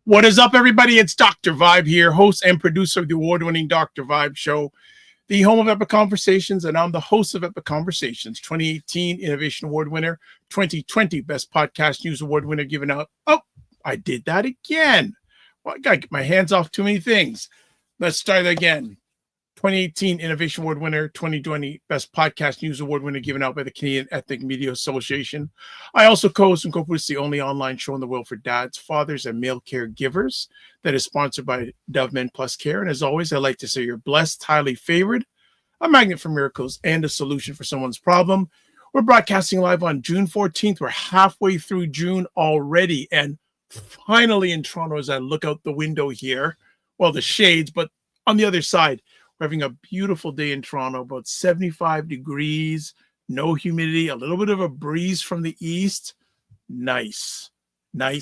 What is up, everybody? It's Dr. Vibe here, host and producer of the award-winning Dr. Vibe Show, the home of Epic Conversations, and I'm the host of Epic Conversations, 2018 Innovation Award winner, 2020 Best Podcast News Award winner given out. Oh, I did that again. Well, I got to get my hands off too many things. Let's start again. 2018 Innovation Award winner, 2020 Best Podcast News Award winner given out by the Canadian Ethnic Media Association. I also co-host and co-produce the only online show in the world for dads, fathers, and male caregivers that is sponsored by Dove Men Plus Care. And as always, I'd like to say you're blessed, highly favored, a magnet for miracles, and a solution for someone's problem. We're broadcasting live on June 14th. We're halfway through June already. And finally in Toronto, as I look out the window here, well, the shades, but on the other side, we're having a beautiful day in Toronto, about 75 degrees, no humidity, a little bit of a breeze from the east. Nice day.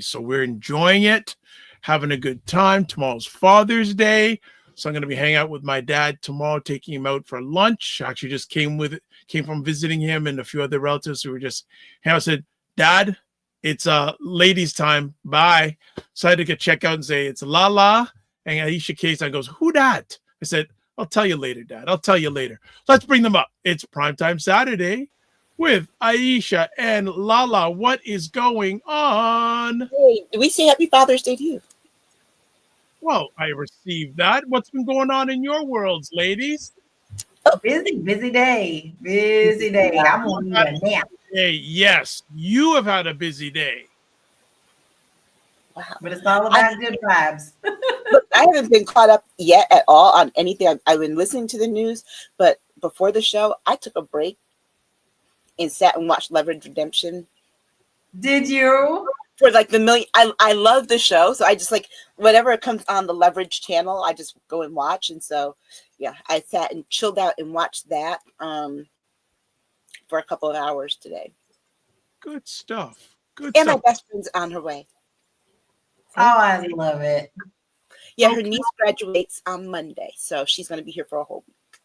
So we're enjoying it, having a good time. Tomorrow's Father's Day. So I'm going to be hanging out with my dad tomorrow, taking him out for lunch. I actually just came from visiting him and a few other relatives who were just hanging out. I said, Dad, it's ladies' time. Bye. So I had to get check out and say, it's LaLa. And Aisha case, I goes, who dat? I said, I'll tell you later, Dad. I'll tell you later. Let's bring them up. It's Primetime Saturday with Aisha and LaLa. What is going on? Hey, do we say Happy Father's Day to you? Well, I received that. What's been going on in your worlds, ladies? Oh, busy day. I'm on a nap. Hey, yes, you have had a busy day. Wow. But it's all about good vibes. Look, I haven't been caught up yet at all on anything. I've been listening to the news, but before the show, I took a break and sat and watched Leverage Redemption. Did you? For like the million. I love the show, so I just like whatever comes on the Leverage channel, I just go and watch. And so, yeah, I sat and chilled out and watched that for a couple of hours today. Good stuff. And my best friend's on her way. Oh, I love it. Yeah, her niece graduates on Monday, so she's going to be here for a whole week.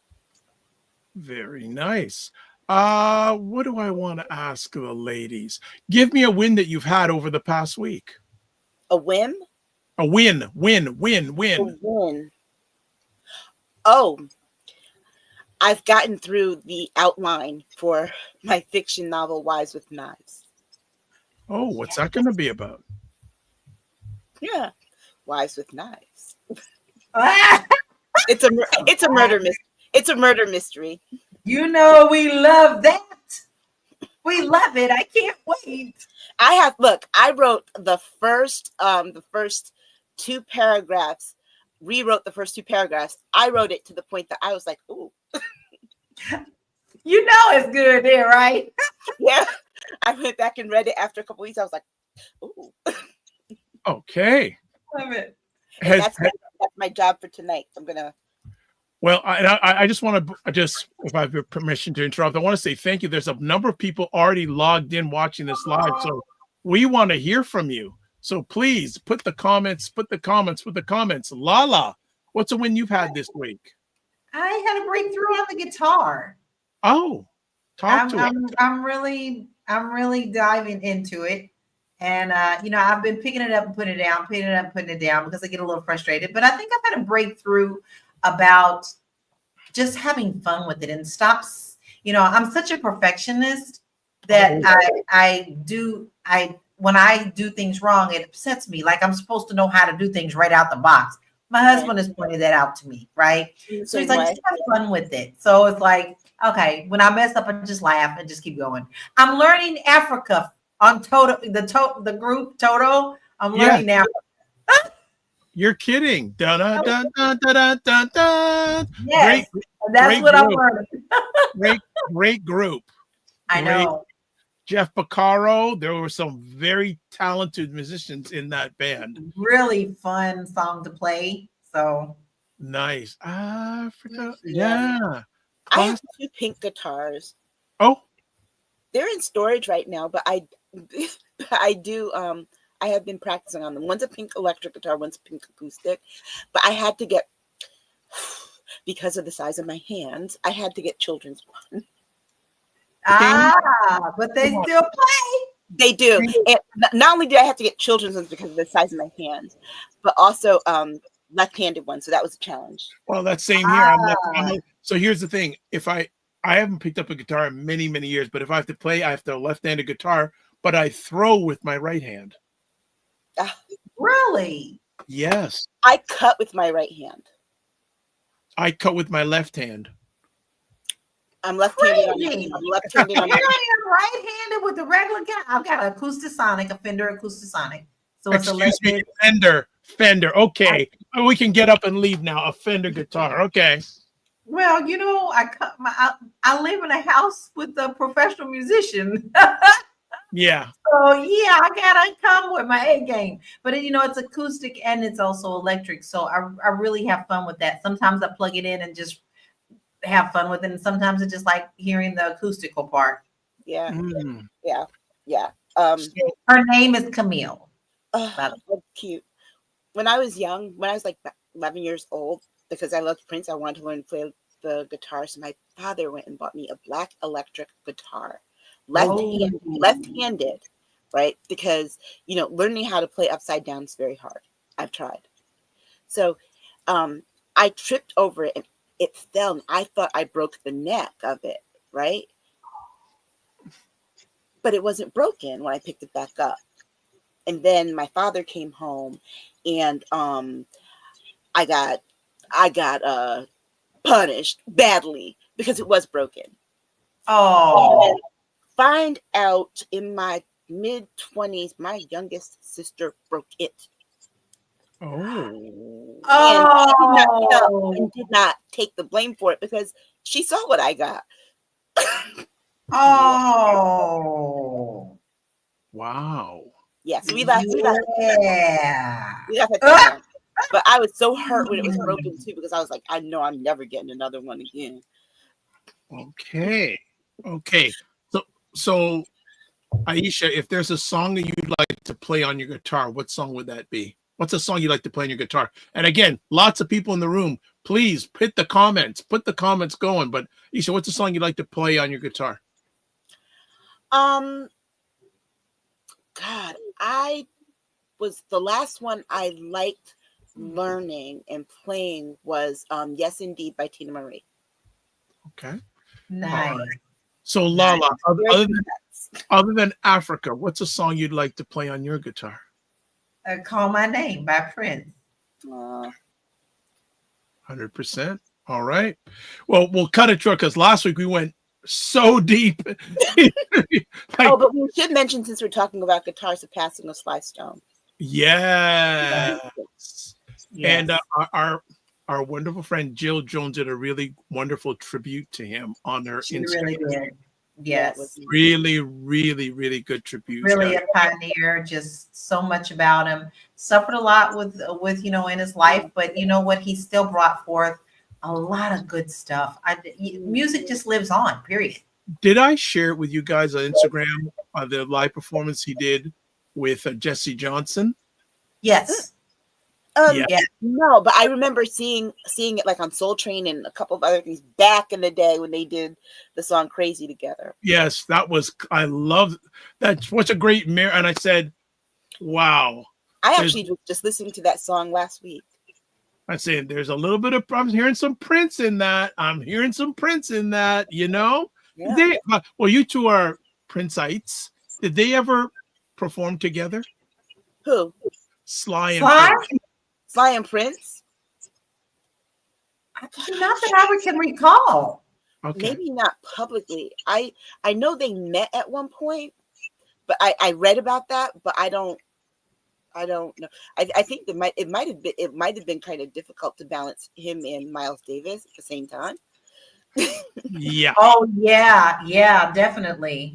Very nice. What do I want to ask the ladies? Give me a win that you've had over the past week. A win? A win. A win. Oh, I've gotten through the outline for my fiction novel, Wives with Knives. Oh, what's that going to be about? Yeah, Wives with Knives. It's a murder mystery. It's a murder mystery. You know we love that. We love it. I can't wait. I wrote the first two paragraphs. Rewrote the first two paragraphs. I wrote it to the point that I was like, "Ooh." You know it's good there, right? Yeah. I went back and read it after a couple weeks. I was like, "Ooh." Okay. Love it. That's my job for tonight. I'm gonna. Well, I just want to if I have your permission to interrupt, I want to say thank you. There's a number of people already logged in watching this live, so we want to hear from you. So please put the comments. LaLa, what's a win you've had this week? I had a breakthrough on the guitar. Oh, I'm really diving into it. And, I've been picking it up and putting it down because I get a little frustrated. But I think I've had a breakthrough about just having fun with it and stops. I'm such a perfectionist that when I do things wrong, it upsets me. Like I'm supposed to know how to do things right out the box. My husband has pointed that out to me, right? So he's like, just have fun with it. So it's like, okay, when I mess up, I just laugh and just keep going. I'm learning Africa on the group Toto. I'm learning now. You're kidding. Dun, dun, dun, dun, dun, dun, dun. Yes, that's what I'm learning. Great group. I know. Jeff Beccaro. There were some very talented musicians in that band. Really fun song to play. So nice. Africa. Yeah. I have 2 pink guitars. Oh. They're in storage right now, but I have been practicing on them. One's a pink electric guitar, one's a pink acoustic. But I had to get, because of the size of my hands, I had to get children's one. But they still play. They do. And not only did I have to get children's ones because of the size of my hands, but also left-handed ones. So that was a challenge. Well, that's same here. So here's the thing. If I haven't picked up a guitar in many, many years, but if I have to play, I have to left-handed guitar, but I throw with my right hand. Really? Yes. I cut with my right hand. I cut with my left hand. I'm left-handed. I'm left-handed. You're right-handed with the regular guy. I've got an Acoustasonic, a Fender Acoustasonic. So it's Excuse me, Fender. Okay, we can get up and leave now. A Fender guitar. Okay. Well, you know, I live in a house with a professional musician. Yeah. So yeah, I gotta come with my A game. But you know, it's acoustic and it's also electric. So I really have fun with that. Sometimes I plug it in and just have fun with it, and sometimes it's just like hearing the acoustical part. Yeah. Mm. Yeah. Her name is Camille. That's cute. When I was young, when I was like 11 years old, because I loved Prince, I wanted to learn to play the guitar. So my father went and bought me a black electric guitar, left-handed, right? Because learning how to play upside down is very hard. I've tried. So I tripped over it and it fell, and I thought I broke the neck of it, right? But it wasn't broken when I picked it back up. And then my father came home, and I got punished badly because it was broken. Oh. Find out in my mid-20s, my youngest sister broke it. Oh. And did not take the blame for it because she saw what I got. Oh. Wow. Yeah, so we laughed. Yeah. We laughed at that. But I was so hurt when it was broken too, because I was like, I know I'm never getting another one again. Okay. So Aisha, if there's a song that you'd like to play on your guitar, what song would that be? What's a song you'd like to play on your guitar? And again, lots of people in the room, please put the comments going. But Aisha, what's a song you'd like to play on your guitar? God, the last one I liked learning and playing was Yes Indeed by Tina Marie. Okay. Nice. Right. So LaLa, other than Africa, what's a song you'd like to play on your guitar? Call My Name by Prince. 100%. All right. Well, we'll cut it short because last week we went so deep. But we should mention, since we're talking about guitars, the passing of Sly Stone. Yes. And our wonderful friend Jill Jones did a really wonderful tribute to him on her Instagram. Really did. Yes. Really, really, really good tribute. Really a pioneer, just so much about him. Suffered a lot with in his life, but you know what? He still brought forth a lot of good stuff. Music just lives on, period. Did I share it with you guys on Instagram the live performance he did with Jesse Johnson? Yes. No, but I remember seeing it like on Soul Train and a couple of other things back in the day when they did the song Crazy together. Yes, I love that. What's a great mirror. And I said, wow. I actually was just listening to that song last week. I said, there's a little bit of, I'm hearing some Prince in that. Yeah. Well, you two are Princeites. Did they ever perform together? Who? Sly and Prince. Sly and Prince? Not that I can recall. Okay. Maybe not publicly. I know they met at one point, but I read about that, but I don't know. I think it might have been kind of difficult to balance him and Miles Davis at the same time. Yeah. Oh yeah, definitely.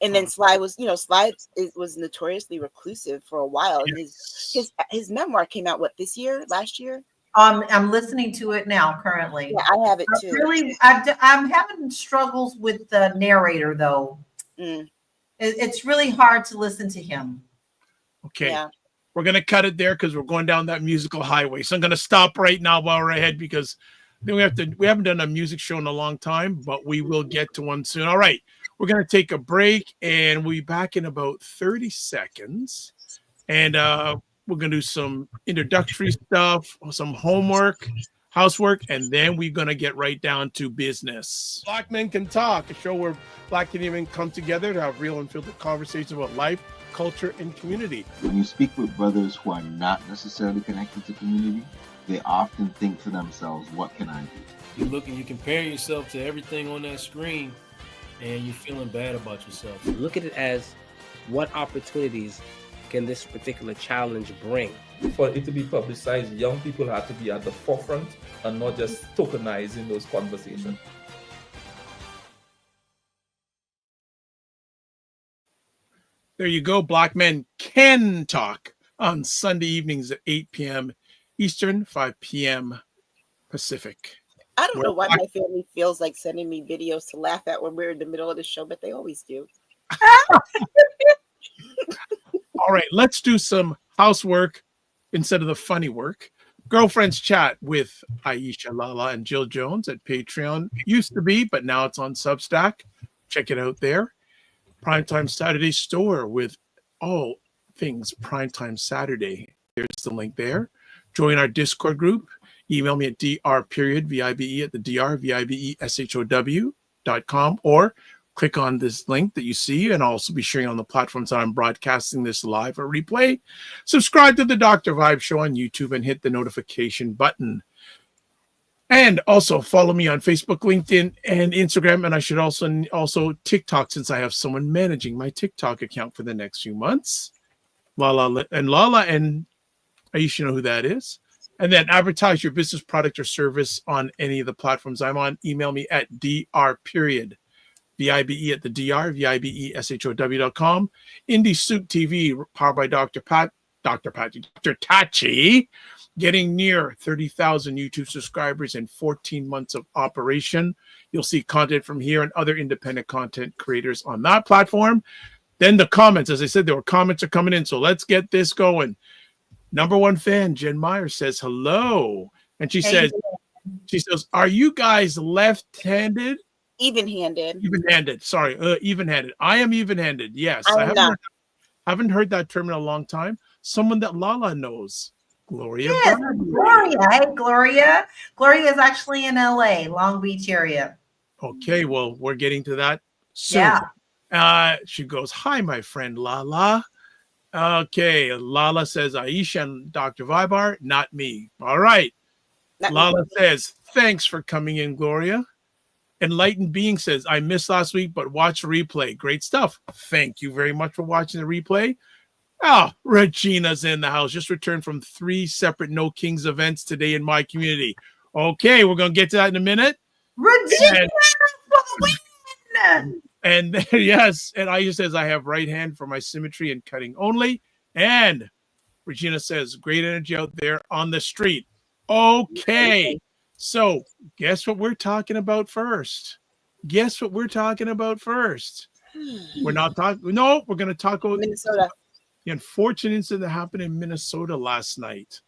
And then Sly was notoriously reclusive for a while. Yes. His memoir came out last year? I'm listening to it now currently. Yeah, I have it too. I'm having struggles with the narrator though. It's really hard to listen to him. Okay. Yeah. We're gonna cut it there because we're going down that musical highway. So I'm gonna stop right now while we're ahead, because then we haven't done a music show in a long time, but we will get to one soon. All right. We're going to take a break, and we'll be back in about 30 seconds. And we're going to do some introductory stuff, some homework, housework, and then we're going to get right down to business. Black Men Can Talk, a show where Black and women come together to have real and filtered conversations about life, culture, and community. When you speak with brothers who are not necessarily connected to community, they often think to themselves, what can I do? You look and you compare yourself to everything on that screen, and you're feeling bad about yourself. Look at it as what opportunities can this particular challenge bring? For it to be publicized, young people have to be at the forefront and not just tokenizing those conversations. There you go. Black Men Can Talk on Sunday evenings at 8 p.m. Eastern, 5 p.m. Pacific. I don't know why my family feels like sending me videos to laugh at when we're in the middle of the show, but they always do. All right, let's do some housework instead of the funny work. Girlfriends Chat with Aisha, LaLa, and Jill Jones at Patreon. Used to be, but now it's on Substack. Check it out there. Primetime Saturday store with all things Primetime Saturday. There's the link there. Join our Discord group. Email me at dr.vibe at the drvibeshow.com or click on this link that you see, and I'll also be sharing on the platforms that I'm broadcasting this live or replay. Subscribe to the Dr. Vibe Show on YouTube and hit the notification button. And also follow me on Facebook, LinkedIn, and Instagram. And I should also TikTok, since I have someone managing my TikTok account for the next few months. LaLa and Aisha know who that is. And then advertise your business, product, or service on any of the platforms I'm on. Email me at dr.vibe at the drvibeshow.com. Indie Soup TV, powered by Dr. Tachi, getting near 30,000 YouTube subscribers in 14 months of operation. You'll see content from here and other independent content creators on that platform. Then the comments, as I said, there were comments are coming in, so let's get this going. Number one fan, Jen Meyer, says hello. And she says, are you guys left-handed? Even-handed. Even-handed. Sorry, even-handed. I am even-handed. Yes. I haven't heard that term in a long time. Someone that LaLa knows. Gloria. Yes, Gloria. Hey, Gloria. Gloria is actually in LA, Long Beach area. Okay, well, we're getting to that soon. Yeah. She goes, hi, my friend LaLa. Okay, LaLa says Aisha and Dr. Vibe, not me. All right. LaLa says, thanks for coming in, Gloria. Enlightened Being says, I missed last week, but watch the replay. Great stuff. Thank you very much for watching the replay. Oh, Regina's in the house. Just returned from 3 separate No Kings events today in my community. Okay, we're going to get to that in a minute. Regina! And yes, and Aisha says, I have right hand for my symmetry and cutting only. And Regina says, great energy out there on the street. Okay, so guess what we're talking about first? We're not talking, no, we're going to talk about Minnesota. The unfortunate incident that happened in Minnesota last night.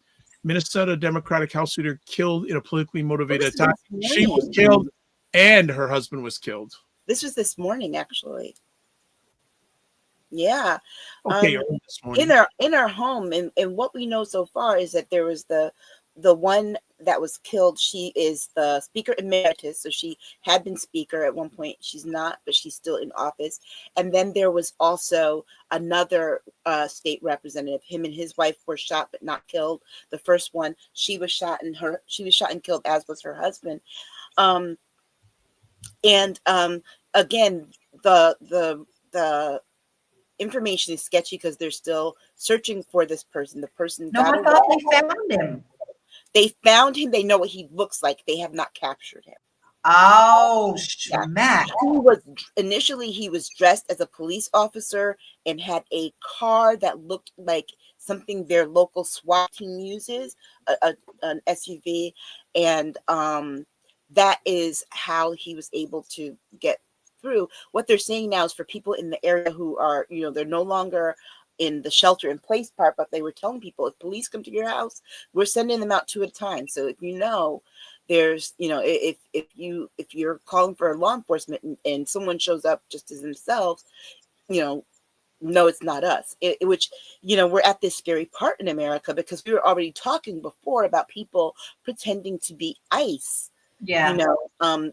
Minnesota Democratic House leader killed in a politically motivated attack. She was killed and her husband was killed. This was this morning, actually. Yeah. Okay. In our home, and what we know so far is that there was the one that was killed. She is the Speaker Emeritus, so she had been Speaker at one point. She's not, but she's still in office. And then there was also another state representative. Him and his wife were shot but not killed. The first one, she was shot and killed, as was her husband. Again, the information is sketchy because they're still searching for this person. The person. No, I thought they found him. They found him. They know what he looks like. They have not captured him. Oh, Matt. Initially, he was dressed as a police officer and had a car that looked like something their local SWAT team uses, an SUV, and that is how he was able to get through. What they're saying now is for people in the area who are, they're no longer in the shelter in place part, but they were telling people, if police come to your house, we're sending them out 2 at a time. So if there's, if you're calling for law enforcement and someone shows up just as themselves, no, it's not us. Which, we're at this scary part in America, because we were already talking before about people pretending to be ICE. Yeah.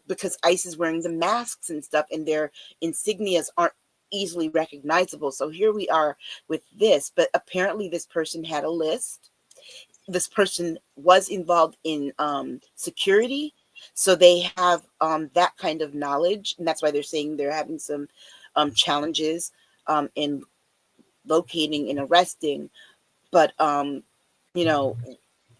Because ICE is wearing the masks and stuff, and their insignias aren't easily recognizable. So here we are with this, but apparently this person had a list. This person was involved in security, so they have that kind of knowledge, and that's why they're saying they're having some challenges in locating and arresting. But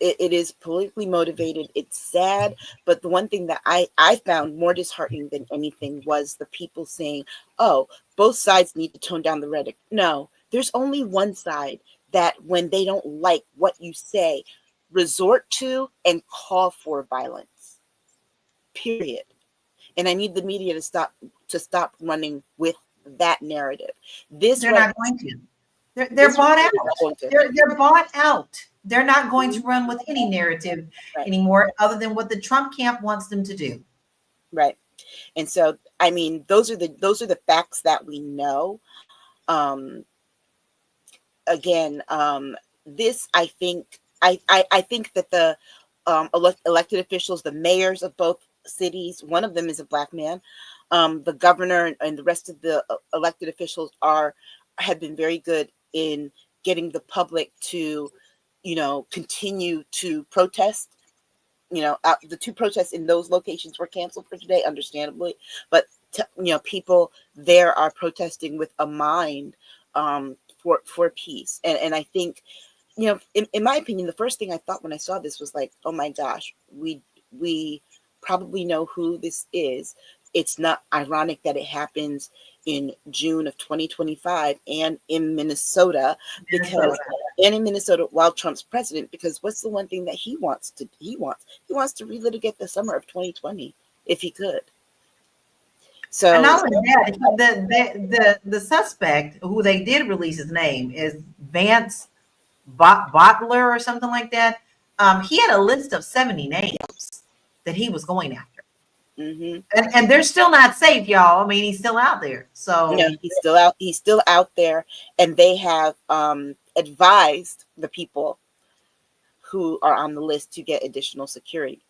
it is politically motivated. It's sad, but the one thing that I found more disheartening than anything was the people saying, oh, both sides need to tone down the rhetoric. No, there's only one side that, when they don't like what you say, resort to and call for violence, period. And I need the media to stop running with that narrative. They're not going to. They're bought out. They're bought out. They're not going to run with any narrative anymore, other than what the Trump camp wants them to do. Right. And so, I mean, those are the facts that we know. Again, this, I think that the elected officials, the mayors of both cities, one of them is a Black man, the governor and the rest of the elected officials have been very good in getting the public to, continue to protest. The 2 protests in those locations were canceled for today, understandably, but people there are protesting with a mind for peace. And I think, in my opinion, the first thing I thought when I saw this was like, oh my gosh, we probably know who this is. It's not ironic that it happens in June of 2025 and in Minnesota, while Trump's president, because what's the one thing that he wants to relitigate the summer of 2020 if he could. So, and not only that, the suspect, who they did release his name, is Vance Bottler or something like that. He had a list of 70 names that he was going after. Mm-hmm. And they're still not safe, y'all. I mean, he's still out there. So he's still out there, and they have advised the people who are on the list to get additional security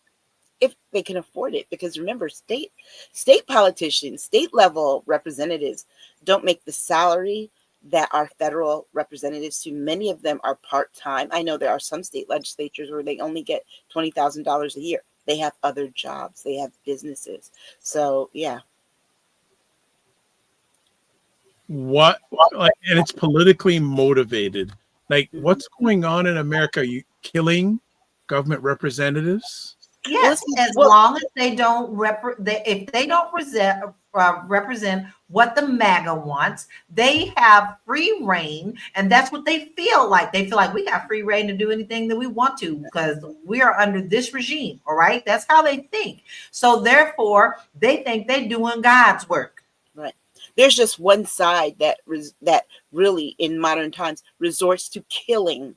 if they can afford it. Because remember, state politicians, state level representatives don't make the salary that our federal representatives do. Many of them are part-time. I know there are some state legislatures where they only get $20,000 a year. They have other jobs. They have businesses. So, yeah. And it's politically motivated. Like, what's going on in America? Are you killing government representatives? Yes, as long as they don't if they don't represent what the MAGA wants, they have free reign, and that's what they feel like. They feel like we got free reign to do anything that we want to because we are under this regime. All right, that's how they think. So therefore, they think they're doing God's work. Right. There's just one side that really, in modern times, resorts to killing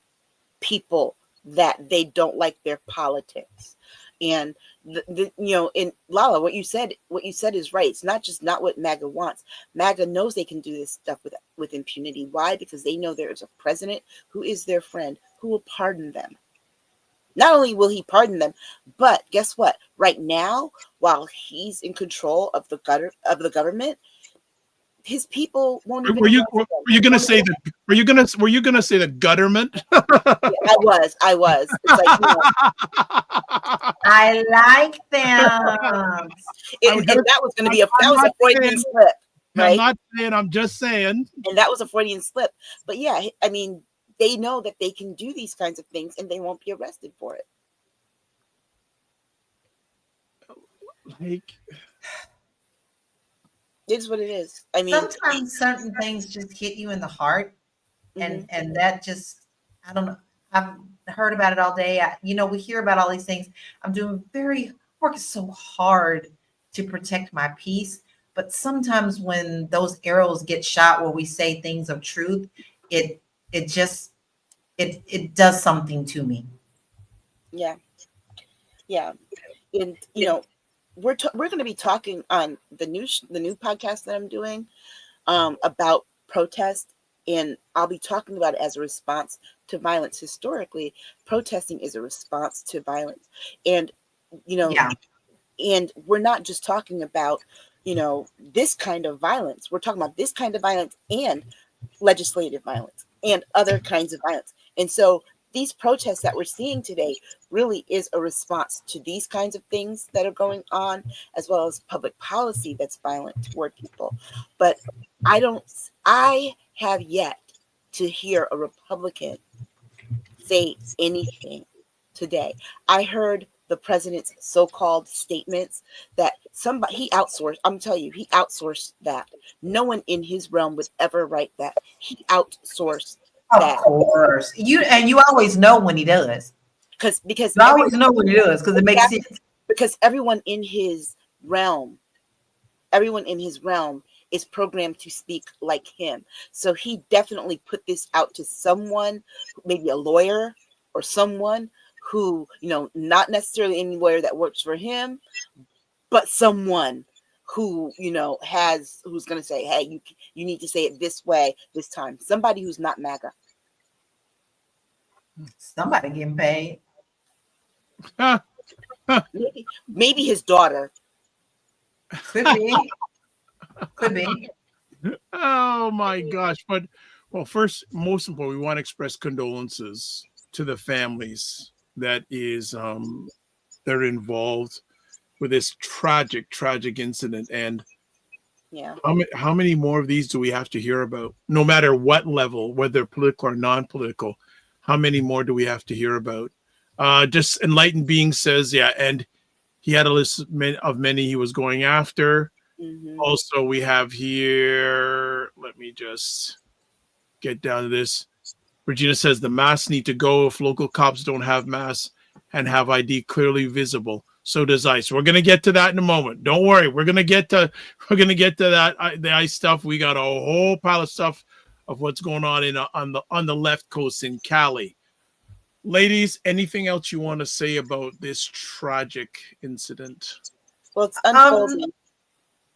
people that they don't like their politics. And in LaLa, what you said is right. It's not what MAGA wants. MAGA knows they can do this stuff with impunity. Why? Because they know there is a president who is their friend, who will pardon them. Not only will he pardon them, but guess what? Right now, while he's in control of the government, his people won't even. Were you going to say the gutterment? I was. It's like, I like them. That was going to be a Freudian slip. Right? I'm not saying. I'm just saying. And that was a Freudian slip. But yeah, I mean, they know that they can do these kinds of things, and they won't be arrested for it. Like. It is what it is. I mean, sometimes certain things just hit you in the heart, and that just, I don't know. I've heard about it all day. We hear about all these things. I'm working so hard to protect my peace, but sometimes when those arrows get shot where we say things of truth, it does something to me. Yeah. And we're going to be talking on the new podcast that I'm doing about protest, and I'll be talking about it as a response to violence. Historically, protesting is a response to violence, and and we're not just talking about this kind of violence. We're talking about this kind of violence and legislative violence and other kinds of violence. And so these protests that we're seeing today really is a response to these kinds of things that are going on, as well as public policy that's violent toward people. But I have yet to hear a Republican say anything today. I heard the president's so-called statements that he outsourced. I'm telling you, he outsourced that. No one in his realm would ever write that. He outsourced that. Of course. You always know when he does. Because you always know when he does, because it makes sense. Because everyone in his realm is programmed to speak like him. So he definitely put this out to someone, maybe a lawyer or someone who, not necessarily any lawyer that works for him, but someone who, who's going to say, hey, you need to say it this way, this time. Somebody who's not MAGA. Somebody getting paid. Maybe his daughter. Could be. Could be. Oh my gosh. But first, most important, we want to express condolences to the families that they're involved with this tragic incident. And how many more of these do we have to hear about? No matter what level, whether political or non-political, how many more do we have to hear about? Just Enlightened Being says, and he had a list of many he was going after. Mm-hmm. Also, we have here, let me just get down to this. Regina says the masks need to go if local cops don't have masks and have ID clearly visible. So does ICE. We're gonna get to that in a moment. Don't worry. We're gonna get to that the ICE stuff. We got a whole pile of stuff of what's going on on the left coast in Cali. Ladies, anything else you want to say about this tragic incident? Well, it's unfolding.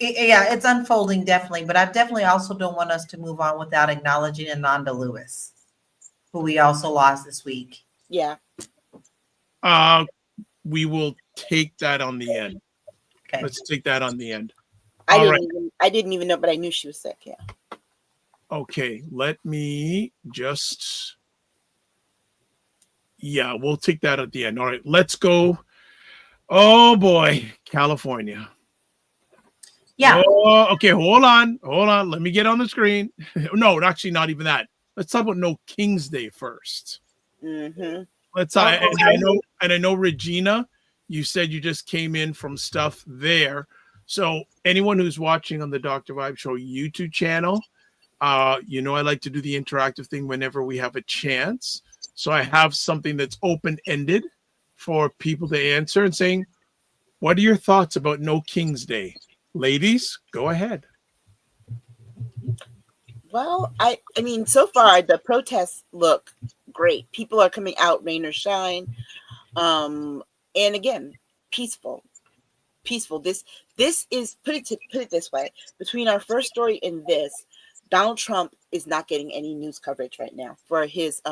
It's unfolding, definitely. But I definitely also don't want us to move on without acknowledging Ananda Lewis, who we also lost this week. Yeah. We will take that on the end. Okay. Let's take that on the end. I didn't even know, but I knew she was sick. Yeah. Okay. Let me just. Yeah, we'll take that at the end. All right, let's go. Oh boy, California. Yeah. Oh, okay, hold on. Let me get on the screen. No, actually, not even that. Let's talk about No King's Day first. Mm-hmm. And I know Regina, you said you just came in from stuff there. So anyone who's watching on the Dr. Vibe Show YouTube channel, I like to do the interactive thing whenever we have a chance. So I have something that's open-ended for people to answer and saying, what are your thoughts about No King's Day? Ladies, go ahead. Well, I mean, so far the protests look great. People are coming out, rain or shine. And again, peaceful. This is put it this way. Between our first story and this, Donald Trump is not getting any news coverage right now for his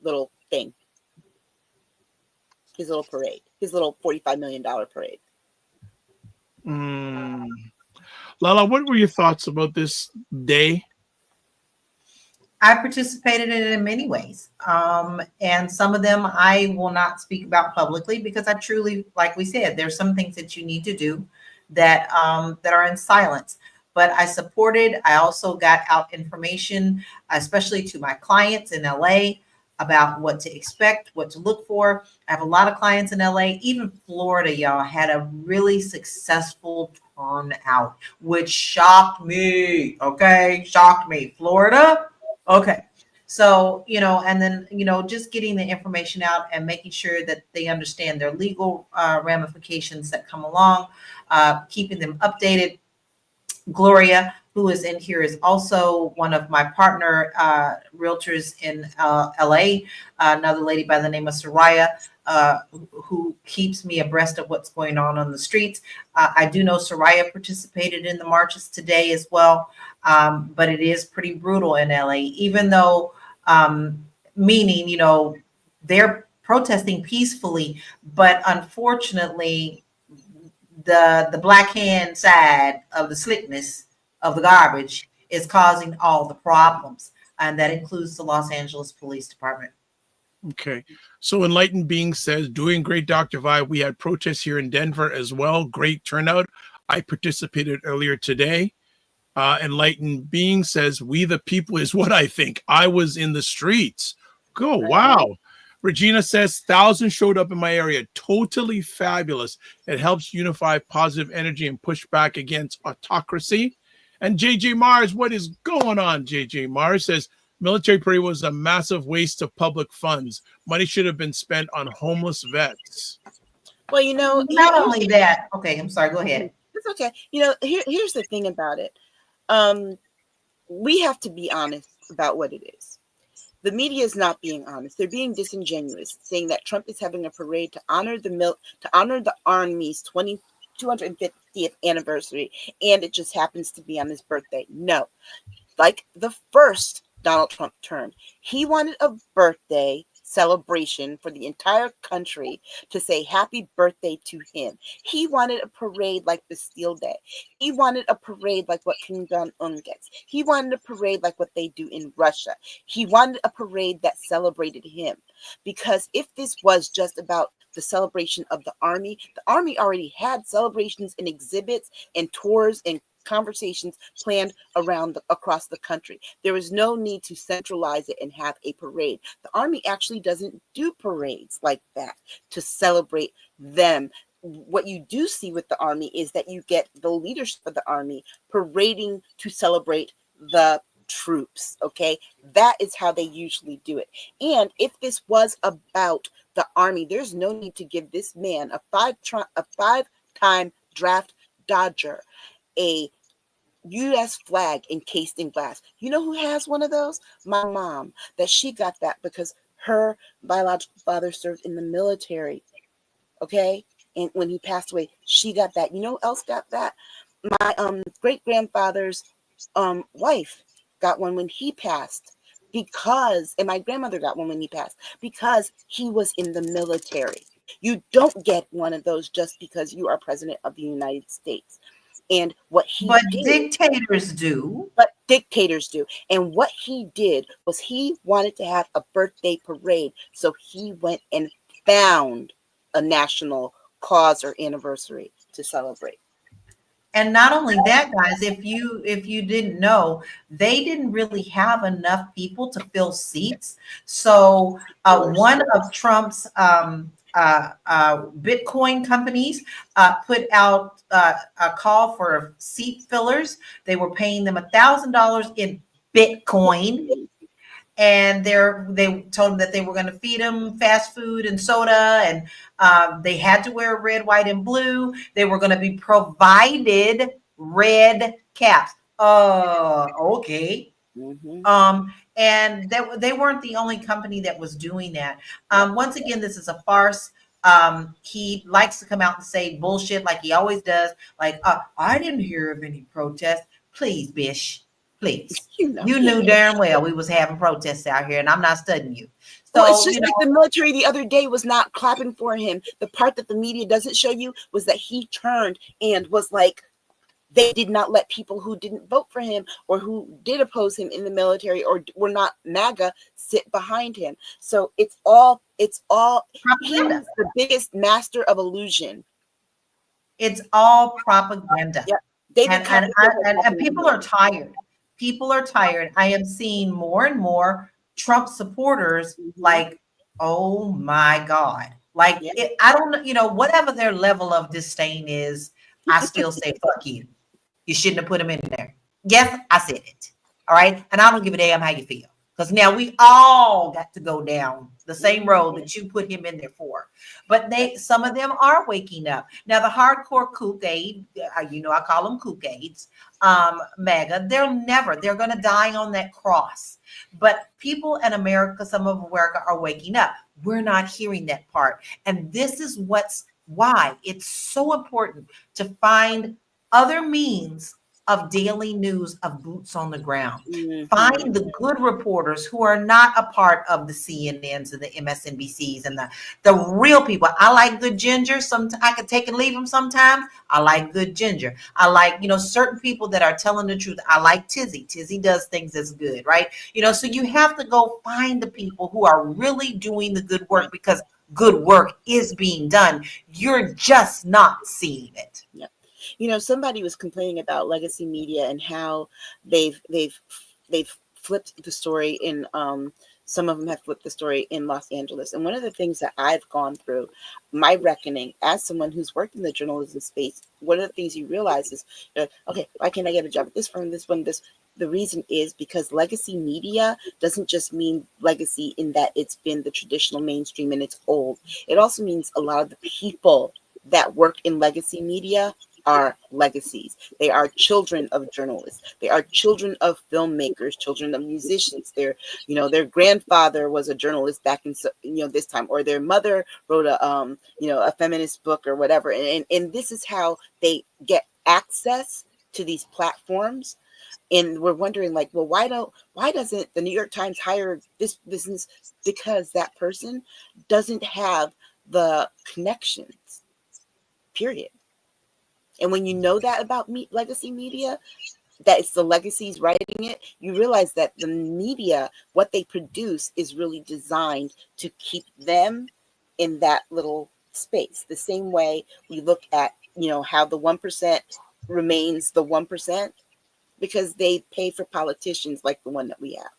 little thing, his little parade, his little $45 million parade. LaLa, what were your thoughts about this day? I participated in it in many ways. And some of them I will not speak about publicly because I truly, like we said, there's some things that you need to do that are in silence. But I supported. I also got out information, especially to my clients in LA, about what to expect, what to look for. I have a lot of clients in LA, even Florida, y'all, had a really successful turnout, which shocked me. Okay, shocked me. Florida, okay. So, and then, just getting the information out and making sure that they understand their legal ramifications that come along, keeping them updated. Gloria, who is in here, is also one of my partner realtors in LA, another lady by the name of Soraya. who keeps me abreast of what's going on the streets. I do know Soraya participated in the marches today as well, but it is pretty brutal in LA, even though, meaning, they're protesting peacefully, but unfortunately, the black hand side of the slickness of the garbage is causing all the problems, and that includes the Los Angeles Police Department. Okay. So Enlightened Being says, doing great, Dr. Vibe. We had protests here in Denver as well. Great turnout. I participated earlier today. Enlightened Being says, we the people is what I think. I was in the streets. Go. Wow. Regina says, thousands showed up in my area. Totally fabulous. It helps unify positive energy and push back against autocracy. And JJ Mars, what is going on? JJ Mars says, military parade was a massive waste of public funds. Money should have been spent on homeless vets. Well, not only that. Okay, I'm sorry. Go ahead. It's okay. Here's the thing about it. We have to be honest about what it is. The media is not being honest. They're being disingenuous, saying that Trump is having a parade to honor the Army's 250th anniversary, and it just happens to be on his birthday. No, like the first Donald Trump term, he wanted a birthday celebration for the entire country to say happy birthday to him. He wanted a parade like Bastille Day. He wanted a parade like what Kim Jong-un gets. He wanted a parade like what they do in Russia. He wanted a parade that celebrated him. Because if this was just about the celebration of the Army already had celebrations and exhibits and tours and conversations planned across the country. There is no need to centralize it and have a parade. The Army actually doesn't do parades like that to celebrate them. What you do see with the Army is that you get the leadership of the Army parading to celebrate the troops. Okay, that is how they usually do it. And if this was about the Army, there's no need to give this man a five-time draft dodger a U.S. flag encased in glass. You know who has one of those? My mom. That she got that because her biological father served in the military. Okay, and when he passed away, she got that. You know who else got that? My great grandfather's wife got one when he passed, and my grandmother got one when he passed because he was in the military. You don't get one of those just because you are president of the United States. And what he did, dictators do. But dictators do. And what he did was he wanted to have a birthday parade. So he went and found a national cause or anniversary to celebrate. And not only that, guys, if you didn't know, they didn't really have enough people to fill seats. So one of Trump's Bitcoin companies put out a call for seat fillers. They were paying them $1,000 in Bitcoin, and they told them that they were going to feed them fast food and soda, and they had to wear red, white, and blue. They were going to be provided red caps. Okay. Mm-hmm. And they weren't the only company that was doing that. Once again, this is a farce. He likes to come out and say bullshit like he always does. Like, I didn't hear of any protest. Please, bish, please. You knew darn well we was having protests out here, and I'm not studying you. So well, it's just like the military the other day was not clapping for him. The part that the media doesn't show you was that he turned and was like, they did not let people who didn't vote for him or who did oppose him in the military or were not MAGA sit behind him. So it's all he's the biggest master of illusion. It's all propaganda. Yep. And people are tired. People are tired. I am seeing more and more Trump supporters like, oh my God. Like, I don't know, whatever their level of disdain is, I still say, fuck you. You shouldn't have put him in there. Yes, I said it. All right. And I don't give a damn how you feel. because now we all got to go down the same road that you put him in there for. But some of them are waking up. Now, the hardcore kook-aid, I call them kook-aids, MAGA, they're going to die on that cross. But people in America, some of America are waking up. We're not hearing that part. And this is why it's so important to find other means of daily news, of boots on the ground. Find the good reporters who are not a part of the CNNs and the MSNBCs and the real people. I like good ginger. I can take and leave them sometimes. I like good ginger. I like, certain people that are telling the truth. I like Tizzy. Tizzy does things that's good, right? So you have to go find the people who are really doing the good work, because good work is being done. You're just not seeing it. Yep. Somebody was complaining about legacy media and how they've flipped the story in some of them have flipped the story in Los Angeles. And one of the things that I've gone through, my reckoning as someone who's worked in the journalism space, one of the things you realize is, okay, why can't I get a job at this firm, this one, this? The reason is because legacy media doesn't just mean legacy in that it's been the traditional mainstream and it's old. It also means a lot of the people that work in legacy media are legacies. They are children of journalists. They are children of filmmakers, children of musicians. Their grandfather was a journalist back in, this time, or their mother wrote a feminist book or whatever. And this is how they get access to these platforms. And we're wondering, like, well, why doesn't the New York Times hire this business? Because that person doesn't have the connections, period. And when you know that about legacy media, that it's the legacies writing it, you realize that the media, what they produce, is really designed to keep them in that little space. The same way we look at, how the 1% remains the 1%, because they pay for politicians like the one that we have.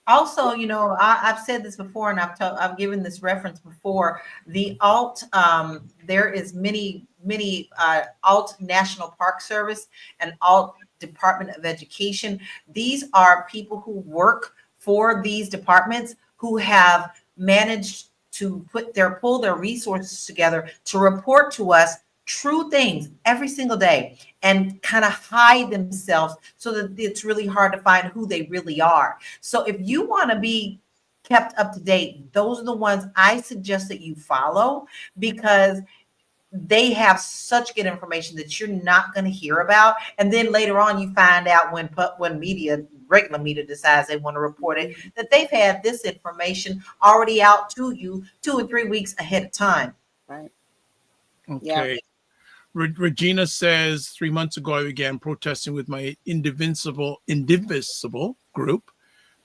Also, I've said this before, and I've given this reference before. The alt, there is many alt National Park Service and alt Department of Education. These are people who work for these departments who have managed to pull their resources together to report to us true things every single day, and kind of hide themselves so that it's really hard to find who they really are. So if you want to be kept up to date, those are the ones I suggest that you follow, because they have such good information that you're not going to hear about. And then later on, you find out when regular media decides they want to report it, that they've had this information already out to you 2 or 3 weeks ahead of time. Right. Okay. Yeah. Regina says, 3 months ago, I began protesting with my indivisible group.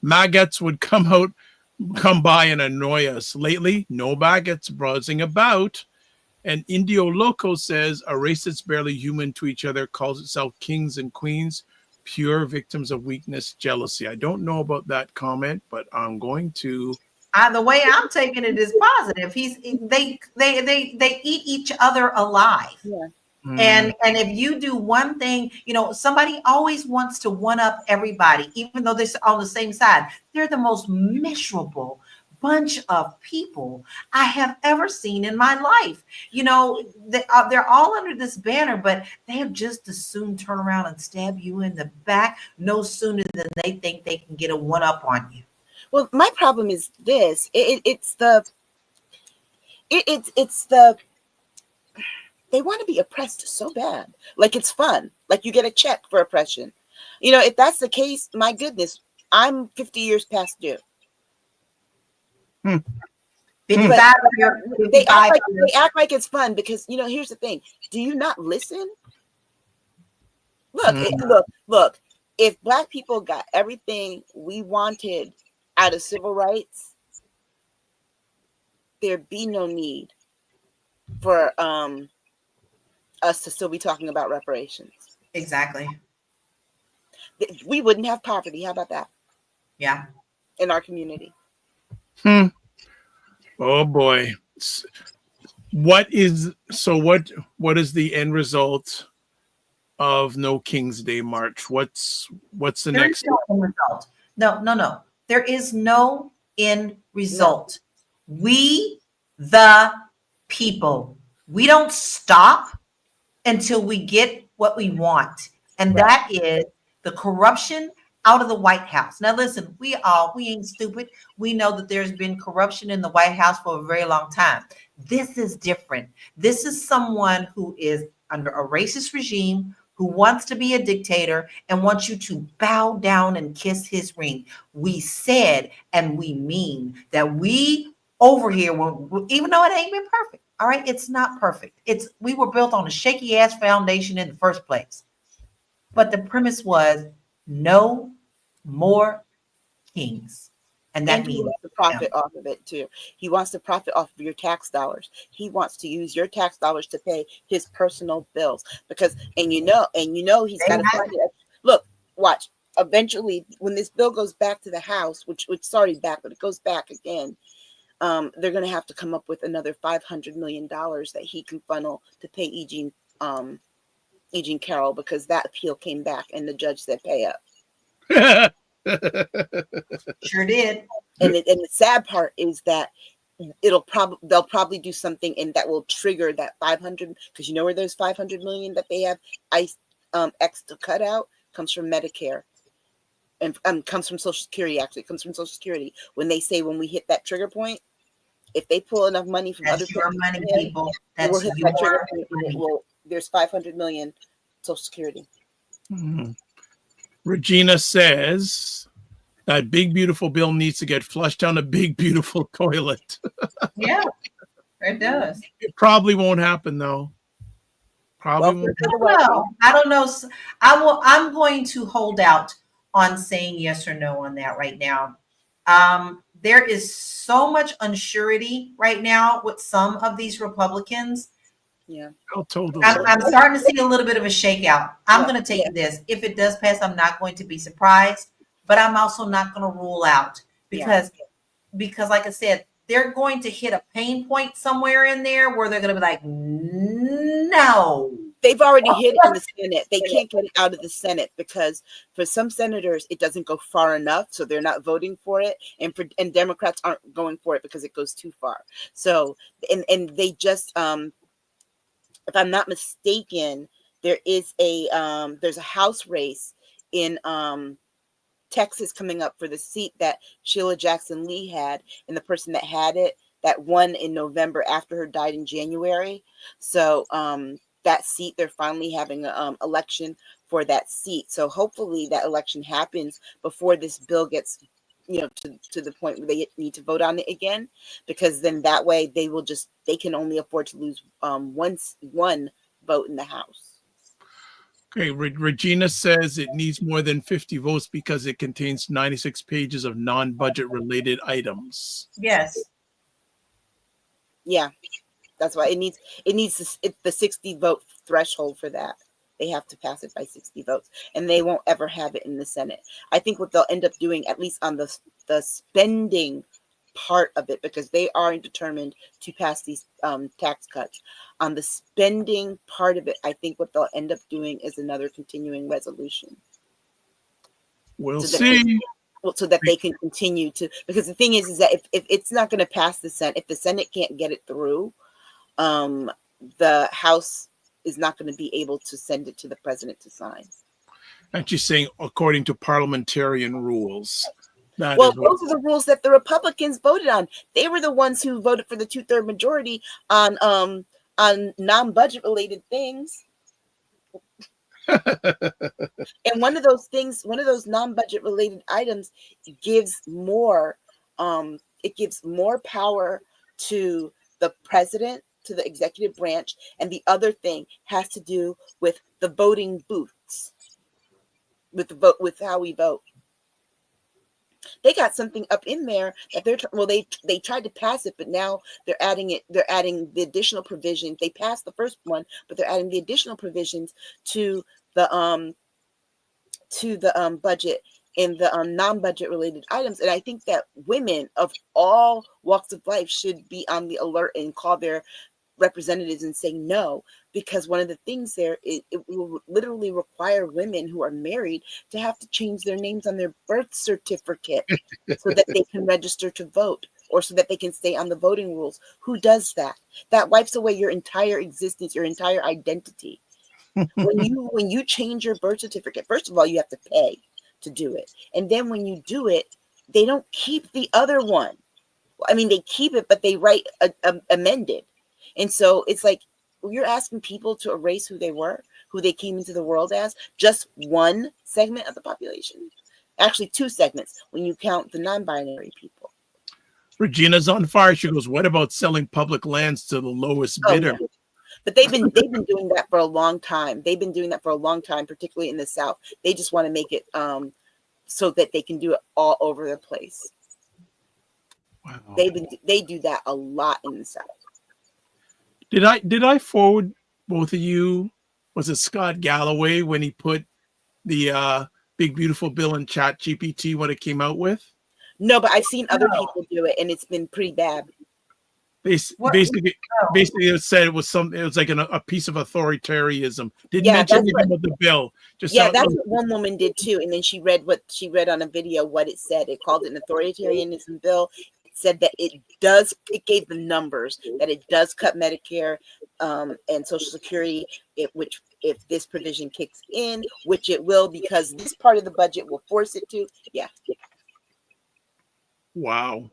Maggots would come by and annoy us. Lately, no maggots buzzing about. And Indio Loco says, a race that's barely human to each other calls itself kings and queens, pure victims of weakness, jealousy. I don't know about that comment, but I'm going to. The way I'm taking it is positive. They eat each other alive. Yeah. And if you do one thing, somebody always wants to one up everybody, even though they're on the same side. They're the most miserable bunch of people I have ever seen in my life. They're all under this banner, but they have just as soon turn around and stab you in the back no sooner than they think they can get a one up on you. Well, my problem is this. It's the they want to be oppressed so bad. Like it's fun. Like you get a check for oppression. If that's the case, my goodness, I'm 50 years past due. They act like it's fun because, here's the thing. Do you not listen? Look, if Black people got everything we wanted out of civil rights, there'd be no need for us to still be talking about reparations. Exactly. We wouldn't have poverty. How about that? Yeah. In our community. Oh boy. What is the end result of No King's Day March? What's the next? End result. No. There is no end result. We, the people, we don't stop until we get what we want. And that is the corruption out of the White House. Now, listen, we ain't stupid. We know that there's been corruption in the White House for a very long time. This is different. This is someone who is under a racist regime, who wants to be a dictator and wants you to bow down and kiss his ring. We said and we mean that we over here, even though it ain't been perfect, all right, it's not perfect. We were built on a shaky ass foundation in the first place. But the premise was no more kings. And that he means wants to profit off of it too. He wants to profit off of your tax dollars. He wants to use your tax dollars to pay his personal bills because, and you know, he's got to find it. Look, watch. Eventually, when this bill goes back to the House, which it's already back, but it goes back again, they're going to have to come up with another $500 million that he can funnel to pay Eugene Carroll because that appeal came back and the judge said pay up. Sure did. And the sad part is that they'll probably do something and that will trigger that 500 because you know where those 500 million that they have X to cut out comes from Medicare and comes from Social Security. Actually, it comes from Social Security when they say when we hit that trigger point, if they pull enough money from other your money, people. That's your money. There's 500 million Social Security. Mm-hmm. Regina says that big beautiful bill needs to get flushed down a big beautiful toilet. Yeah, it does. It probably won't happen though. Probably won't. I don't know. I'm going to hold out on saying yes or no on that right now. There is so much unsurety right now with some of these Republicans. Yeah, I'm starting to see a little bit of a shakeout. I'm going to take this. If it does pass, I'm not going to be surprised, but I'm also not going to rule out because, like I said, they're going to hit a pain point somewhere in there where they're going to be like, no. They've already hit it in the Senate. They can't get it out of the Senate because for some senators, it doesn't go far enough. So they're not voting for it. And Democrats aren't going for it because it goes too far. So, and they just, if I'm not mistaken, there's a House race in Texas coming up for the seat that Sheila Jackson Lee had, and the person that had it that won in November after her died in January. So that seat, they're finally having an election for that seat. So hopefully that election happens before this bill gets to the point where they need to vote on it again, because then that way they can only afford to lose one vote in the House. Okay, Regina says it needs more than 50 votes because it contains 96 pages of non-budget related items. Yes. Yeah, that's why it needs the 60 vote threshold for that. They have to pass it by 60 votes, and they won't ever have it in the Senate. I think what they'll end up doing, at least on the spending part of it, because they are determined to pass these tax cuts. On the spending part of it, I think what they'll end up doing is another continuing resolution. We'll see. So that they can continue to, because the thing is that if it's not going to pass the Senate, if the Senate can't get it through, the House is not going to be able to send it to the president to sign. And she's saying according to parliamentarian rules. Well, those are the rules that the Republicans voted on. They were the ones who voted for the 2/3 majority on non-budget related things. And one of those non-budget related items gives more power to the president, to the executive branch, and the other thing has to do with the voting booths, with how we vote. They got something up in there that they tried to pass it, but now they're adding the additional provisions. They passed the first one, but they're adding the additional provisions to the budget in the non-budget related items. And I think that women of all walks of life should be on the alert and call their representatives and say no, because one of the things there is it will literally require women who are married to have to change their names on their birth certificate so that they can register to vote, or so that they can stay on the voting rules. Who does that? That wipes away your entire existence, your entire identity. When you change your birth certificate, first of all, you have to pay to do it. And then when you do it, they don't keep the other one. I mean, they keep it, but they write amended. And so it's like you're asking people to erase who they were, who they came into the world as, just one segment of the population. Actually, two segments when you count the non-binary people. Regina's on fire. She goes, what about selling public lands to the lowest bidder? Yeah. But they've been doing that for a long time. They've been doing that for a long time, particularly in the South. They just want to make it so that they can do it all over the place. Wow. They do that a lot in the South. Did I forward both of you? Was it Scott Galloway when he put the Big Beautiful Bill in Chat GPT, what it came out with? No, but I've seen other people do it, and it's been pretty bad. Basically, it said it was something. It was like a piece of authoritarianism. Didn't mention anything about the bill. Just that's what one woman did too. And then she read what she read on a video. What it said. It called it an authoritarianism bill. It said that it does. It gave the numbers that it does cut Medicare and Social Security. Which if this provision kicks in, which it will, because this part of the budget will force it to. Yeah. Wow.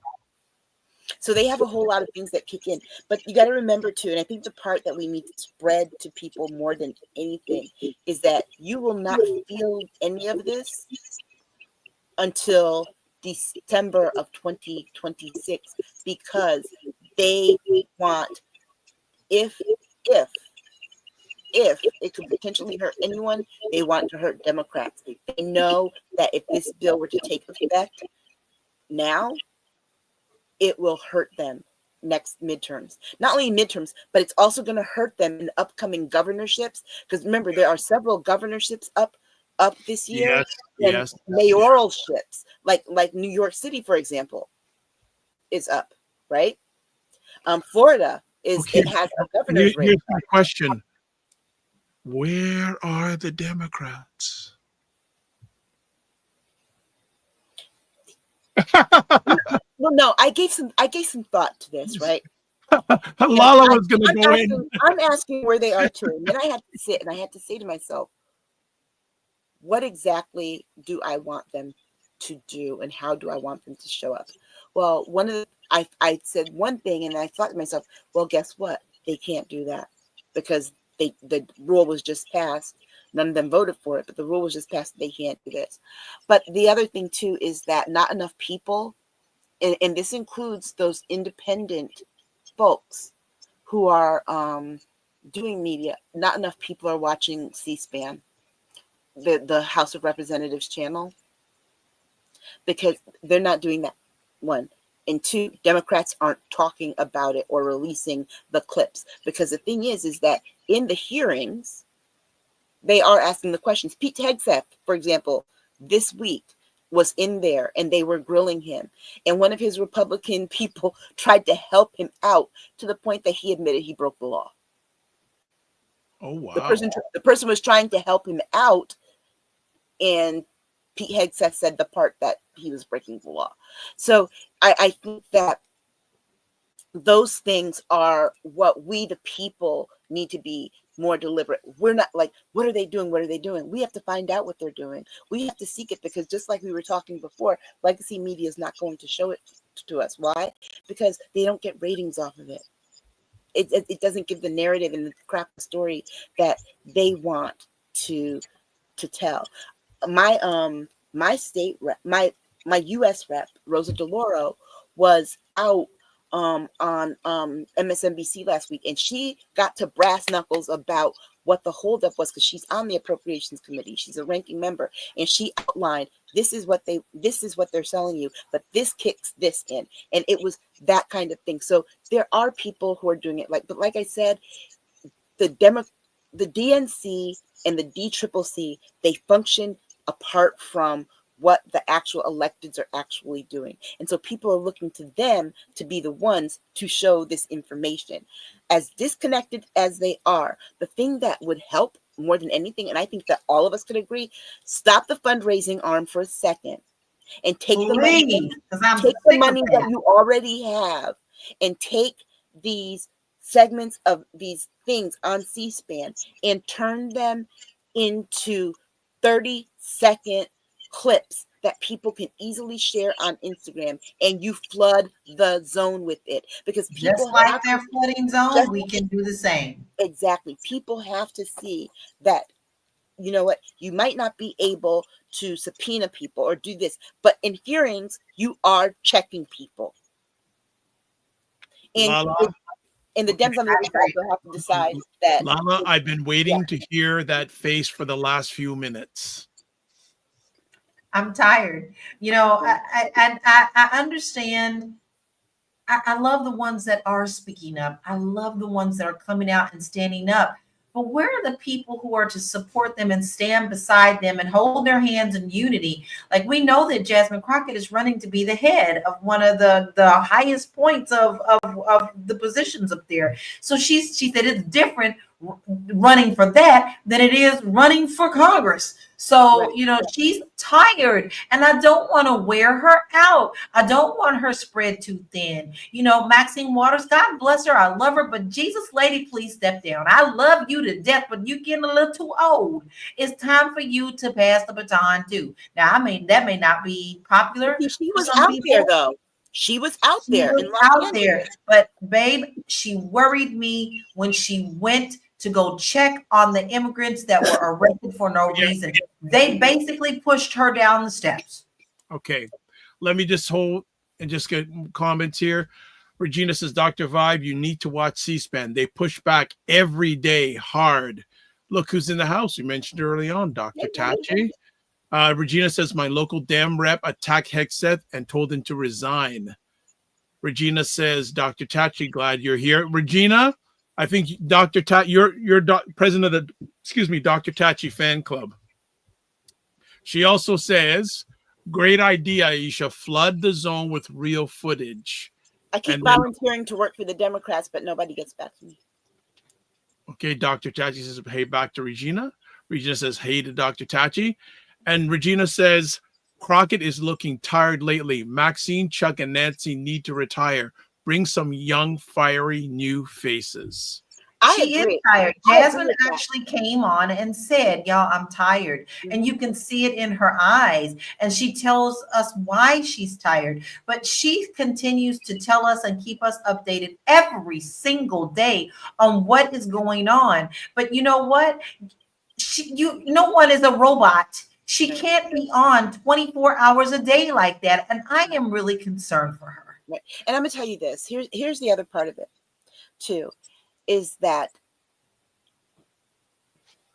So they have a whole lot of things that kick in, but you got to remember too, and I think the part that we need to spread to people more than anything is that you will not feel any of this until December of 2026, because they want, if it could potentially hurt anyone, they want to hurt Democrats. They know that if this bill were to take effect now, it will hurt them next midterms. Not only midterms, but it's also going to hurt them in upcoming governorships. Because remember, there are several governorships up this year. Yes. Mayoralships, like New York City, for example, is up, right? Florida is Okay. It has a governor's race. Here's my question: where are the Democrats? Well, no, I gave some thought to this, right? LaLa was going to go in. I'm asking where they are too, and then I had to sit and I had to say to myself, what exactly do I want them to do, and how do I want them to show up? Well, I said one thing, and I thought to myself, well, guess what? They can't do that because the rule was just passed. None of them voted for it, but the rule was just passed. They can't do this. But the other thing too is that not enough people, and this includes those independent folks who are doing media, not enough people are watching C-SPAN, the House of Representatives channel, because they're not doing that, one. And two, Democrats aren't talking about it or releasing the clips, because the thing is that in the hearings, they are asking the questions. Pete Hegseth, for example, this week was in there and they were grilling him. And one of his Republican people tried to help him out to the point that he admitted he broke the law. Oh, wow. The person was trying to help him out, and Pete Hegseth said the part that he was breaking the law. So I think that those things are what we, the people, need to be more deliberate. We're not like, what are they doing? What are they doing? We have to find out what they're doing. We have to seek it, because just like we were talking before, legacy media is not going to show it to us. Why? Because they don't get ratings off of it. It doesn't give the narrative and the crap story that they want to tell. My state rep, my U.S. rep, Rosa DeLauro, was out on MSNBC last week, and she got to brass knuckles about what the holdup was, because she's on the Appropriations Committee. She's a ranking member, and she outlined this is what they're selling you, but this kicks this in, and it was that kind of thing. So there are people who are doing it, but like I said, the DNC and the DCCC, they function apart from what the actual electeds are actually doing. And so people are looking to them to be the ones to show this information. As disconnected as they are, the thing that would help more than anything, and I think that all of us could agree, stop the fundraising arm for a second and take the money, that you already have and take these segments of these things on C-SPAN and turn them into 30-second clips that people can easily share on Instagram, and you flood the zone with it, because people just like their flooding zone, we can do the same. Exactly. People have to see that, you know what, you might not be able to subpoena people or do this, but in hearings, you are checking people. And LaLa, and the Dems on the other side will have to decide that. LaLa, I've been waiting to hear that face for the last few minutes. I'm tired. You know, I understand. I love the ones that are speaking up. I love the ones that are coming out and standing up. But where are the people who are to support them and stand beside them and hold their hands in unity? Like, we know that Jasmine Crockett is running to be the head of one of the highest points of the positions up there. So she said it's different running for that than it is running for Congress. So, Right. you know, she's tired, and I don't want to wear her out. I don't want her spread too thin. You know, Maxine Waters, God bless her. I love her, but Jesus, lady, please step down. I love you to death, but you're getting a little too old. It's time for you to pass the baton too. Now, I mean, that may not be popular. She was out there, though. She was out there. But babe, she worried me when she went to go check on the immigrants that were arrested for no reason. They basically pushed her down the steps. Okay, let me just hold and just get comments here. Regina says, Dr. Vibe, you need to watch C-SPAN. They push back every day hard. Look who's in the house. We mentioned early on, Dr. Tachi. Regina says, my local Dem rep attacked Hegseth and told him to resign. Regina says, Dr. Tachi, glad you're here. Regina, I think Dr. you're president of the, Dr. Tachi fan club. She also says, great idea, Aisha. Flood the zone with real footage. I keep volunteering to work for the Democrats, but nobody gets back to me. Okay, Dr. Tachi says, hey, back to Regina. Regina says, hey to Dr. Tachi. And Regina says, Crockett is looking tired lately. Maxine, Chuck, and Nancy need to retire. Bring some young, fiery, new faces. She is tired. Jasmine actually came on and said, y'all, I'm tired. And you can see it in her eyes. And she tells us why she's tired. But she continues to tell us and keep us updated every single day on what is going on. But you know what? No one is a robot. She can't be on 24 hours a day like that. And I am really concerned for her. Right. And I'm going to tell you this. Here's the other part of it, too, is that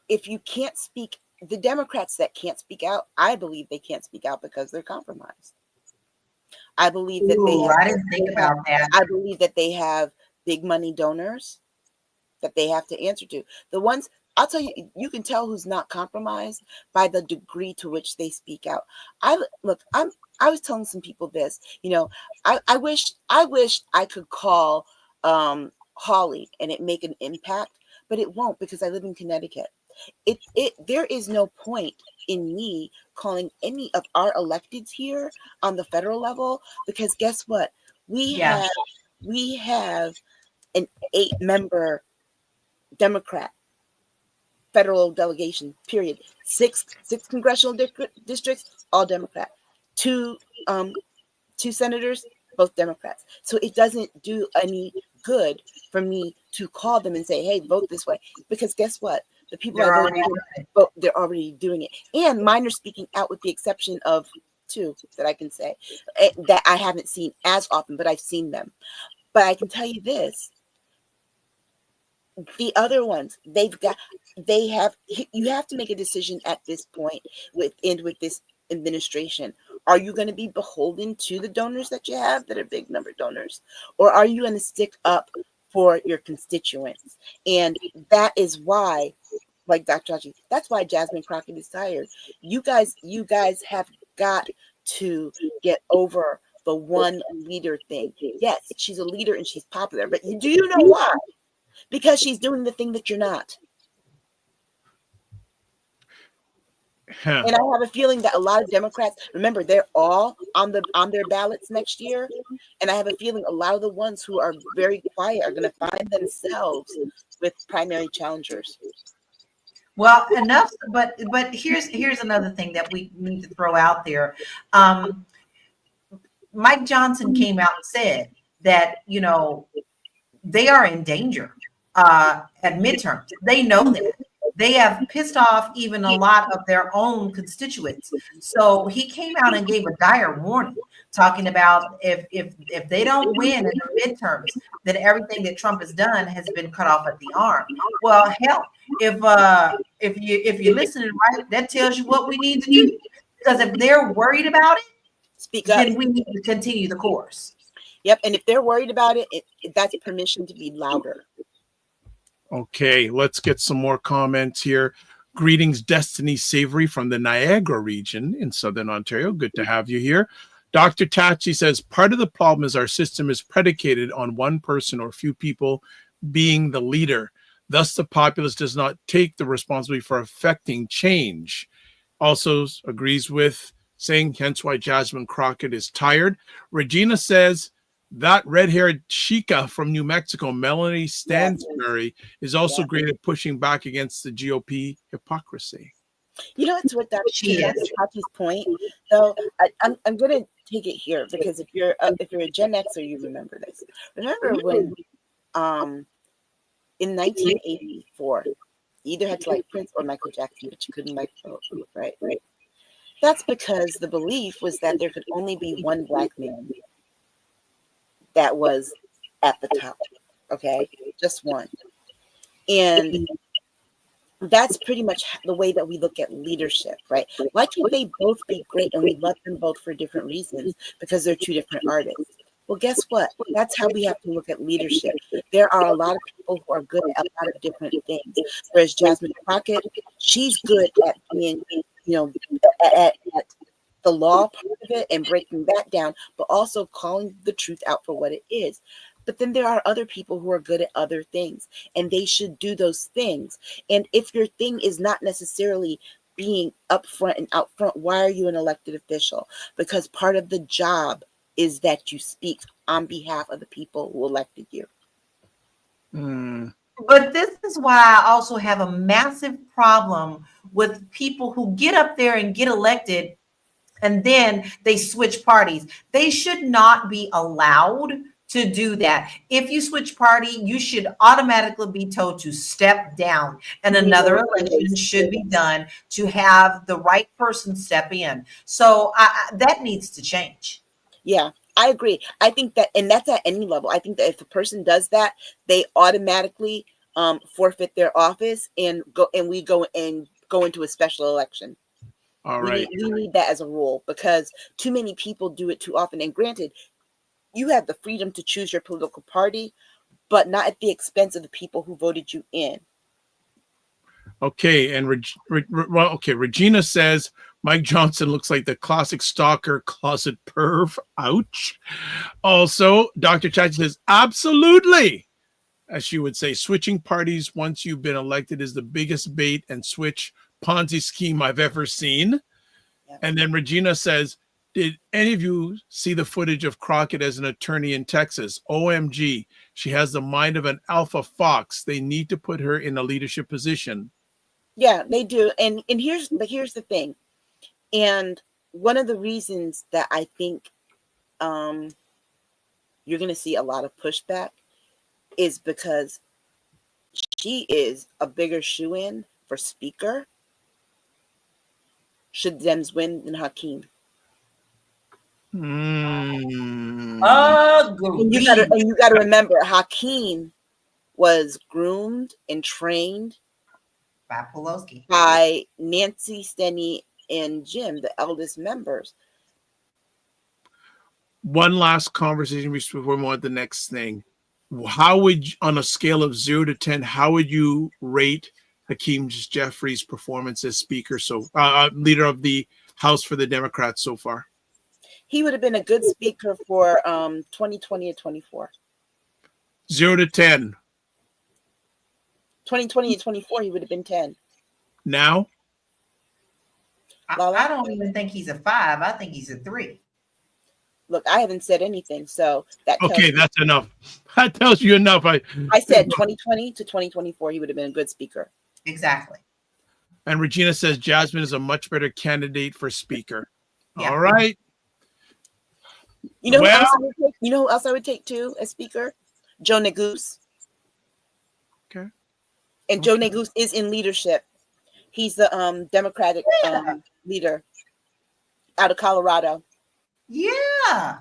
if you can't speak, the Democrats that can't speak out, I believe they can't speak out because they're compromised. I believe that I believe that they have big money donors that they have to answer to. The ones, I'll tell you, you can tell who's not compromised by the degree to which they speak out. I was telling some people this, you know, I wish I could call Holly and it make an impact, but it won't, because I live in Connecticut. There is no point in me calling any of our electeds here on the federal level, because guess what? We have an 8-member Democrat federal delegation, period. Six congressional districts, all Democrat. Two senators, both Democrats. So it doesn't do any good for me to call them and say, hey, vote this way. Because guess what? The people they're already doing it. And mine are speaking out, with the exception of 2 that I can say that I haven't seen as often, but I've seen them. But I can tell you this. The other ones, you have to make a decision at this point with this administration. Are you going to be beholden to the donors that you have that are big number donors, or are you going to stick up for your constituents? And that is why, like Dr. Chachi, that's why Jasmine Crockett is tired. You guys have got to get over the one leader thing. Yes, she's a leader and she's popular, but do you know why? Because she's doing the thing that you're not. Huh. And I have a feeling that a lot of Democrats, remember, they're all on their ballots next year. And I have a feeling a lot of the ones who are very quiet are going to find themselves with primary challengers. Well, enough. But here's another thing that we need to throw out there. Mike Johnson came out and said that, you know, they are in danger at midterms. They know that. They have pissed off even a lot of their own constituents. So he came out and gave a dire warning, talking about if they don't win in the midterms, then everything that Trump has done has been cut off at the arm. Well, hell, if you're listening right, that tells you what we need to do. Because if they're worried about it, speak up. Then we need to continue the course. Yep, and if they're worried about it, that's permission to be louder. Okay, let's get some more comments here. Greetings, Destiny Savory from the Niagara region in Southern Ontario. Good to have you here. Dr. Tachi says, part of the problem is our system is predicated on one person or few people being the leader. Thus, the populace does not take the responsibility for affecting change. Also agrees with saying, hence why Jasmine Crockett is tired. Regina says, that red-haired chica from New Mexico, Melanie Stansbury, is also great at pushing back against the GOP hypocrisy. You know, it's what Dr. Tachi's point. So I'm going to take it here because if you're a Gen Xer, you remember this. Remember when in 1984, you either had to like Prince or Michael Jackson, but you couldn't like both, right? That's because the belief was that there could only be one black man that was at the top, okay? Just one. And that's pretty much the way that we look at leadership, right? Why can't they both be great and we love them both for different reasons because they're two different artists? Well, guess what? That's how we have to look at leadership. There are a lot of people who are good at a lot of different things. Whereas Jasmine Crockett, she's good at being, at the law part of it and breaking that down, but also calling the truth out for what it is. But then there are other people who are good at other things, and they should do those things. And if your thing is not necessarily being upfront and out front, why are you an elected official? Because part of the job is that you speak on behalf of the people who elected you. But this is why I also have a massive problem with people who get up there and get elected and then they switch parties. They should not be allowed to do that. If you switch party, you should automatically be told to step down, and another election should be done to have the right person step in. So that needs to change. Yeah, I agree. I think that, and that's at any level. I think that if a person does that, they automatically forfeit their office and we go into a special election. All right. We need that as a rule because too many people do it too often. And granted, you have the freedom to choose your political party, but not at the expense of the people who voted you in. Okay, and Regina says Mike Johnson looks like the classic stalker closet perv. Ouch. Also, Dr. Chachi says, absolutely. As she would say, switching parties once you've been elected is the biggest bait and switch Ponzi scheme I've ever seen. Yeah. And then Regina says, did any of you see the footage of Crockett as an attorney in Texas? OMG, she has the mind of an alpha fox. They need to put her in a leadership position. Yeah, they do. And here's the thing. And one of the reasons that I think you're going to see a lot of pushback is because she is a bigger shoe-in for speaker should Dems win than Hakeem. Agreed. And you got to remember, Hakeem was groomed and trained by Pelosi, by Nancy, Steny, and Jim, the eldest members. One last conversation before we move on to the next thing. How would, on a scale of 0 to 10, how would you rate Hakeem Jeffries' performance as speaker? So, leader of the House for the Democrats so far? He would have been a good speaker for 2020 to 24. 0 to 10. 2020 to 24, he would have been 10. Now? I don't even think he's a 5. I think he's a 3. Look, I haven't said anything, so that tells Okay, you. that's enough. That tells you enough. I said 2020 to 2024, he would have been a good speaker. Exactly. And Regina says Jasmine is a much better candidate for speaker. Yeah. All right. You know, Well- who else I would take? You know who else I would take too as speaker? Joe Neguse. Okay. And Joe Neguse is in leadership. He's the Democratic leader out of Colorado. Yeah.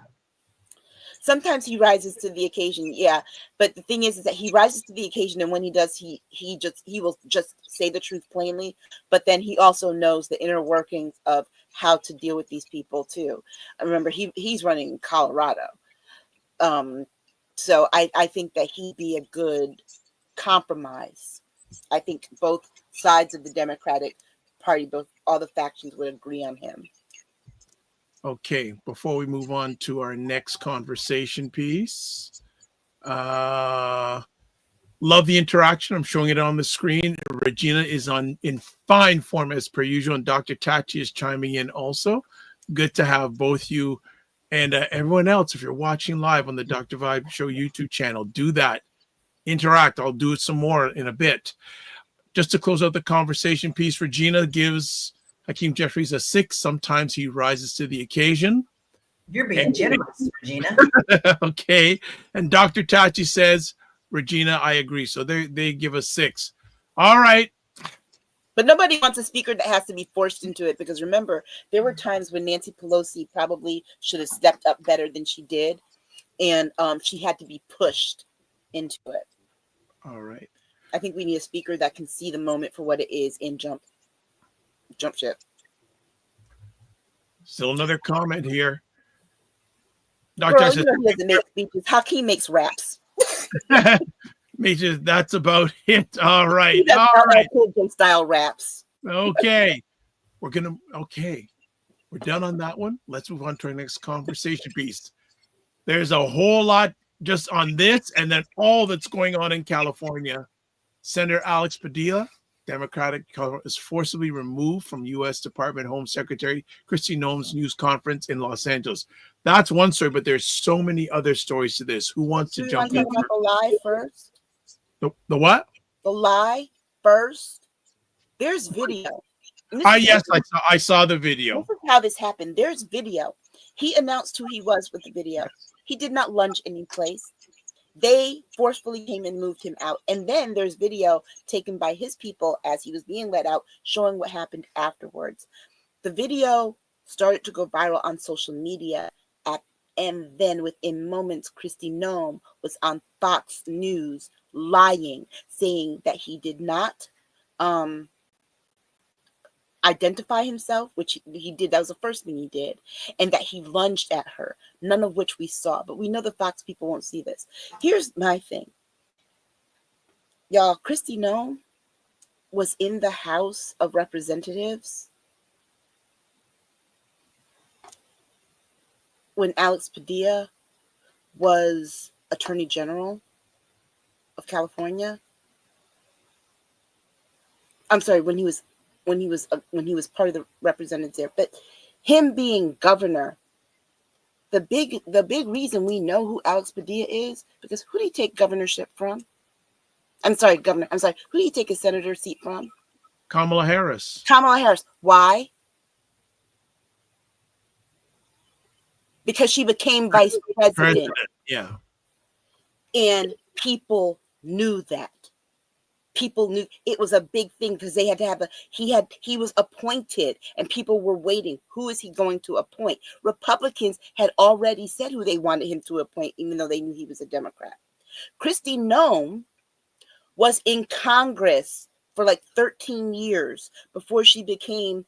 Sometimes he rises to the occasion, yeah. But the thing is that he rises to the occasion, and when he does, he will just say the truth plainly. But then he also knows the inner workings of how to deal with these people too. I remember he's running Colorado, so I think that he'd be a good compromise. I think both sides of the Democratic Party, all the factions would agree on him. Okay, before we move on to our next conversation piece, love the interaction. I'm showing it on the screen. Regina is in fine form as per usual, and Dr. Tachi is chiming in also. Good to have both you and everyone else. If you're watching live on the Dr. Vibe Show YouTube channel, do that. Interact. I'll do it some more in a bit. Just to close out the conversation piece, Regina gives Hakeem Jeffries a 6. Sometimes he rises to the occasion. You're being generous, Regina. Okay. And Dr. Tachi says, Regina, I agree. So they give a 6. All right. But nobody wants a speaker that has to be forced into it, because remember, there were times when Nancy Pelosi probably should have stepped up better than she did, and she had to be pushed into it. All right. I think we need a speaker that can see the moment for what it is and jump ship. Still another comment here. Girl, Dr. you says, know he doesn't make speeches. Hakeem makes raps. Major, that's about it. All right. He does All right. style raps. Okay. We're done on that one. Let's move on to our next conversation piece. There's a whole lot just on this, and then all that's going on in California. Senator Alex Padilla, Democratic, is forcibly removed from U.S. Department of Home Secretary Kristi Noem's news conference in Los Angeles. That's one story, but there's so many other stories to this. Who wants to jump in? About the lie first? The what? The lie first. There's video. Yes, I saw the video. This is how this happened. There's video. He announced who he was with the video. He did not lunge any place. They forcefully came and moved him out. And then there's video taken by his people as he was being let out, showing what happened afterwards. The video started to go viral on social media. And then within moments, Kristi Noem was on Fox News lying, saying that he did not identify himself, which he did. That was the first thing he did. And that he lunged at her, none of which we saw. But we know the Fox people won't see this. Here's my thing. Y'all, Kristi Noem was in the House of Representatives when Alex Padilla was Attorney General of California. I'm sorry, when he was part of the representatives there. But him being governor, the big reason we know who Alex Padilla is, because who did he take governorship from? I'm sorry, governor. I'm sorry. Who did he take his senator seat from? Kamala Harris. Kamala Harris. Why? Because she became vice president. Yeah. And people knew that. People knew it was a big thing because they had to have he was appointed and people were waiting. Who is he going to appoint? Republicans had already said who they wanted him to appoint, even though they knew he was a Democrat. Kristi Noem was in Congress for like 13 years before she became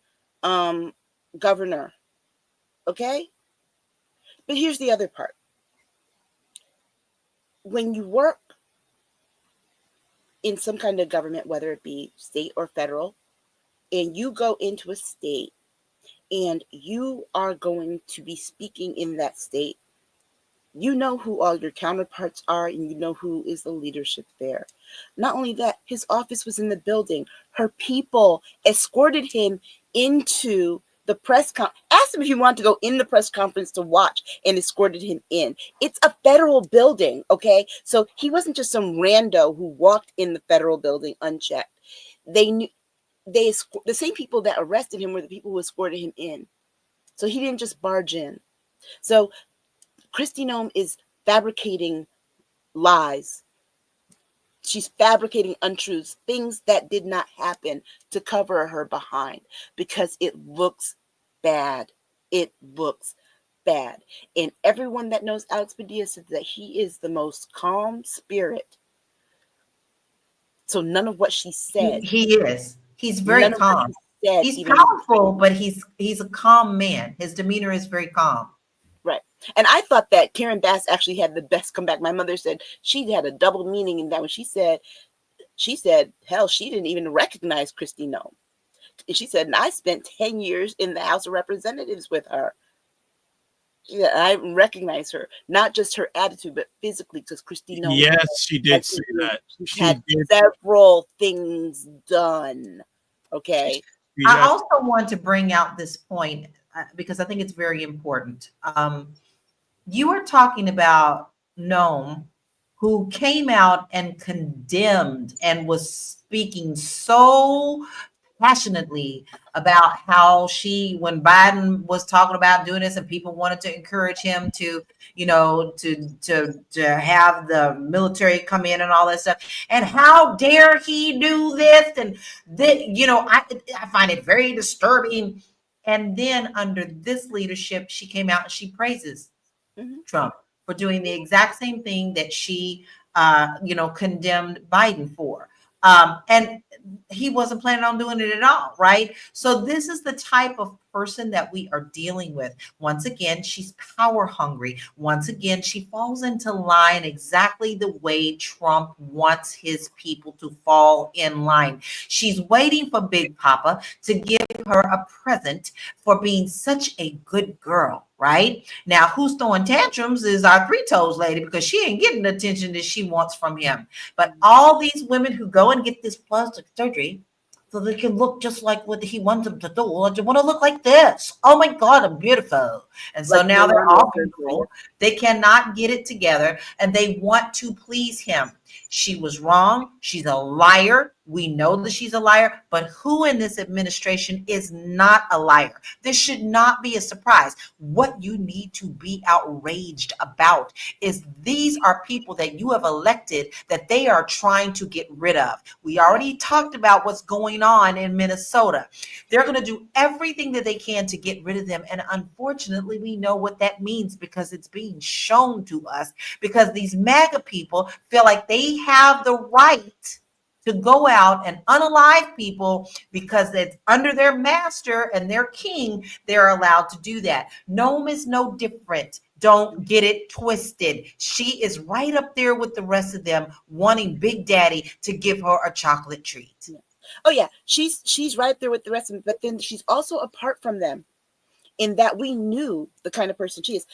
governor. Okay? But here's the other part. When you work in some kind of government, whether it be state or federal, and you go into a state and you are going to be speaking in that state, you know who all your counterparts are, and you know who is the leadership there. Not only that, his office was in the building. Her people escorted him into the press conference, asked him if he wanted to go in the press conference to watch, and escorted him in. It's a federal building, okay? So he wasn't just some rando who walked in the federal building unchecked. They knew the same people that arrested him were the people who escorted him in. So he didn't just barge in. So Kristi Noem is fabricating lies. She's fabricating untruths, things that did not happen to cover her behind because it looks bad. It looks bad. And everyone that knows Alex Padilla says that he is the most calm spirit. So none of what she said. He is. He's very calm. He's powerful, but he's a calm man. His demeanor is very calm. Right. And I thought that Karen Bass actually had the best comeback. My mother said she had a double meaning in that when she said, hell, she didn't even recognize Kristi Noem. And she said, and I spent 10 years in the House of Representatives with her. She said, I recognize her, not just her attitude, but physically, because Kristi Noem. Yes, she did say that. She had several things done. Okay. I also want to bring out this point because I think it's very important. You were talking about Noem, who came out and condemned and was speaking so passionately about how when Biden was talking about doing this and people wanted to encourage him to, to have the military come in and all that stuff. And how dare he do this? And I find it very disturbing. And then under this leadership, she came out and she praises Trump for doing the exact same thing that she, condemned Biden for. And he wasn't planning on doing it at all, right? So this is the type of person that we are dealing with. Once again, she's power hungry. Once again, she falls into line exactly the way Trump wants his people to fall in line. She's waiting for Big Papa to give her a present for being such a good girl, right? Now, who's throwing tantrums is our Three Toes lady because she ain't getting the attention that she wants from him. But all these women who go and get this plastic surgery so they can look just like what he wants them to do. I just want to look like this. Oh my God, I'm beautiful. And so now they're all beautiful. They cannot get it together and they want to please him. She was wrong. She's a liar. We know that she's a liar, but who in this administration is not a liar? This should not be a surprise. What you need to be outraged about is these are people that you have elected that they are trying to get rid of. We already talked about what's going on in Minnesota. They're going to do everything that they can to get rid of them. And unfortunately, we know what that means because it's being shown to us because these MAGA people feel like they have the right to go out and unalive people because it's under their master and their king, they're allowed to do that. Noem is no different. Don't get it twisted. She is right up there with the rest of them wanting Big Daddy to give her a chocolate treat. Oh yeah, she's right there with the rest of them, but then she's also apart from them in that we knew the kind of person she is.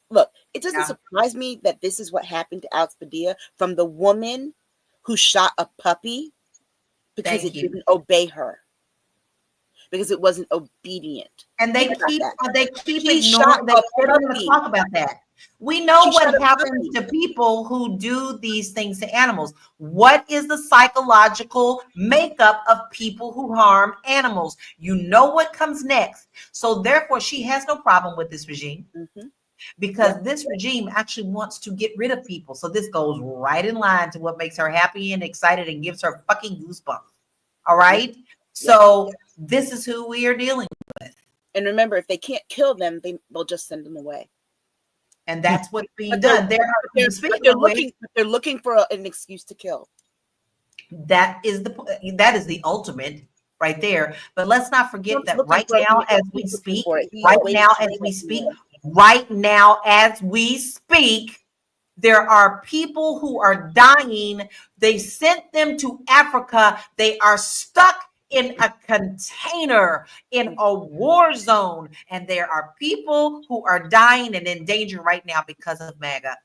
Look, it doesn't surprise me that this is what happened to Alex Padilla from the woman who shot a puppy because it didn't obey her, because it wasn't obedient. And they keep ignoring. They don't even talk about that. We know what happens to people who do these things to animals. What is the psychological makeup of people who harm animals? You know what comes next. So therefore, she has no problem with this regime. Because this regime actually wants to get rid of people. So this goes right in line to what makes her happy and excited and gives her fucking goosebumps. All right? So this is who we are dealing with. And remember, if they can't kill them, they'll just send them away. And that's what's being done. They're looking for an excuse to kill. That is the ultimate right there. But let's not forget that right now as we speak, there are people who are dying. They sent them to Africa. They are stuck in a container in a war zone. And there are people who are dying and in danger right now because of MAGA.